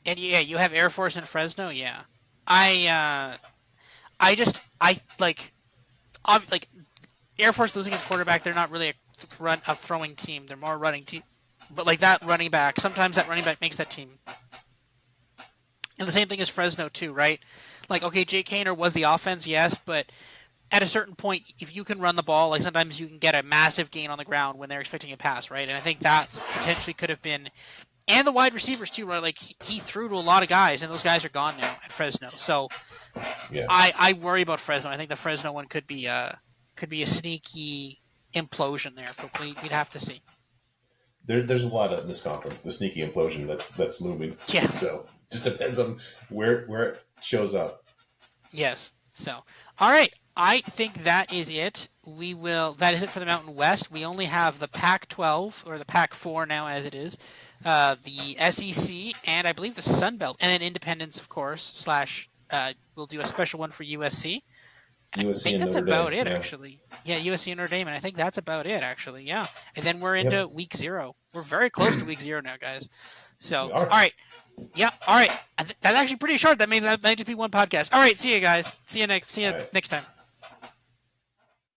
and you have Air Force and Fresno. Yeah, I like Air Force losing its quarterback. They're not really a throwing team. They're more a running team. But like that running back, sometimes that running back makes that team. And the same thing as Fresno too, right? Like, okay, Jake Haener was the offense, yes, but at a certain point, if you can run the ball, like sometimes you can get a massive gain on the ground when they're expecting a pass, right? And I think that potentially could have been, and the wide receivers too, right? Like he threw to a lot of guys, and those guys are gone now at Fresno. So yeah, I worry about Fresno. I think the Fresno one could be a sneaky implosion there, but we'd have to see. There's a lot in this conference. The sneaky implosion that's looming. Yeah. So just depends on where it shows up. Yes. So, all right. I think that is it. That is it for the Mountain West. We only have the Pac-12 or the Pac-4 now, as it is, the SEC, and I believe the Sun Belt, and then Independence, of course. / we'll do a special one for USC. And USC I think that's Notre about Dame, it, yeah. actually. Yeah, USC and Notre Dame, and I think that's about it, actually. Yeah, and then we're into week 0. We're very close to week 0 now, guys. So, all right. Yeah, all right. That's actually pretty short. That might just be one podcast. All right, see you guys. See you next time.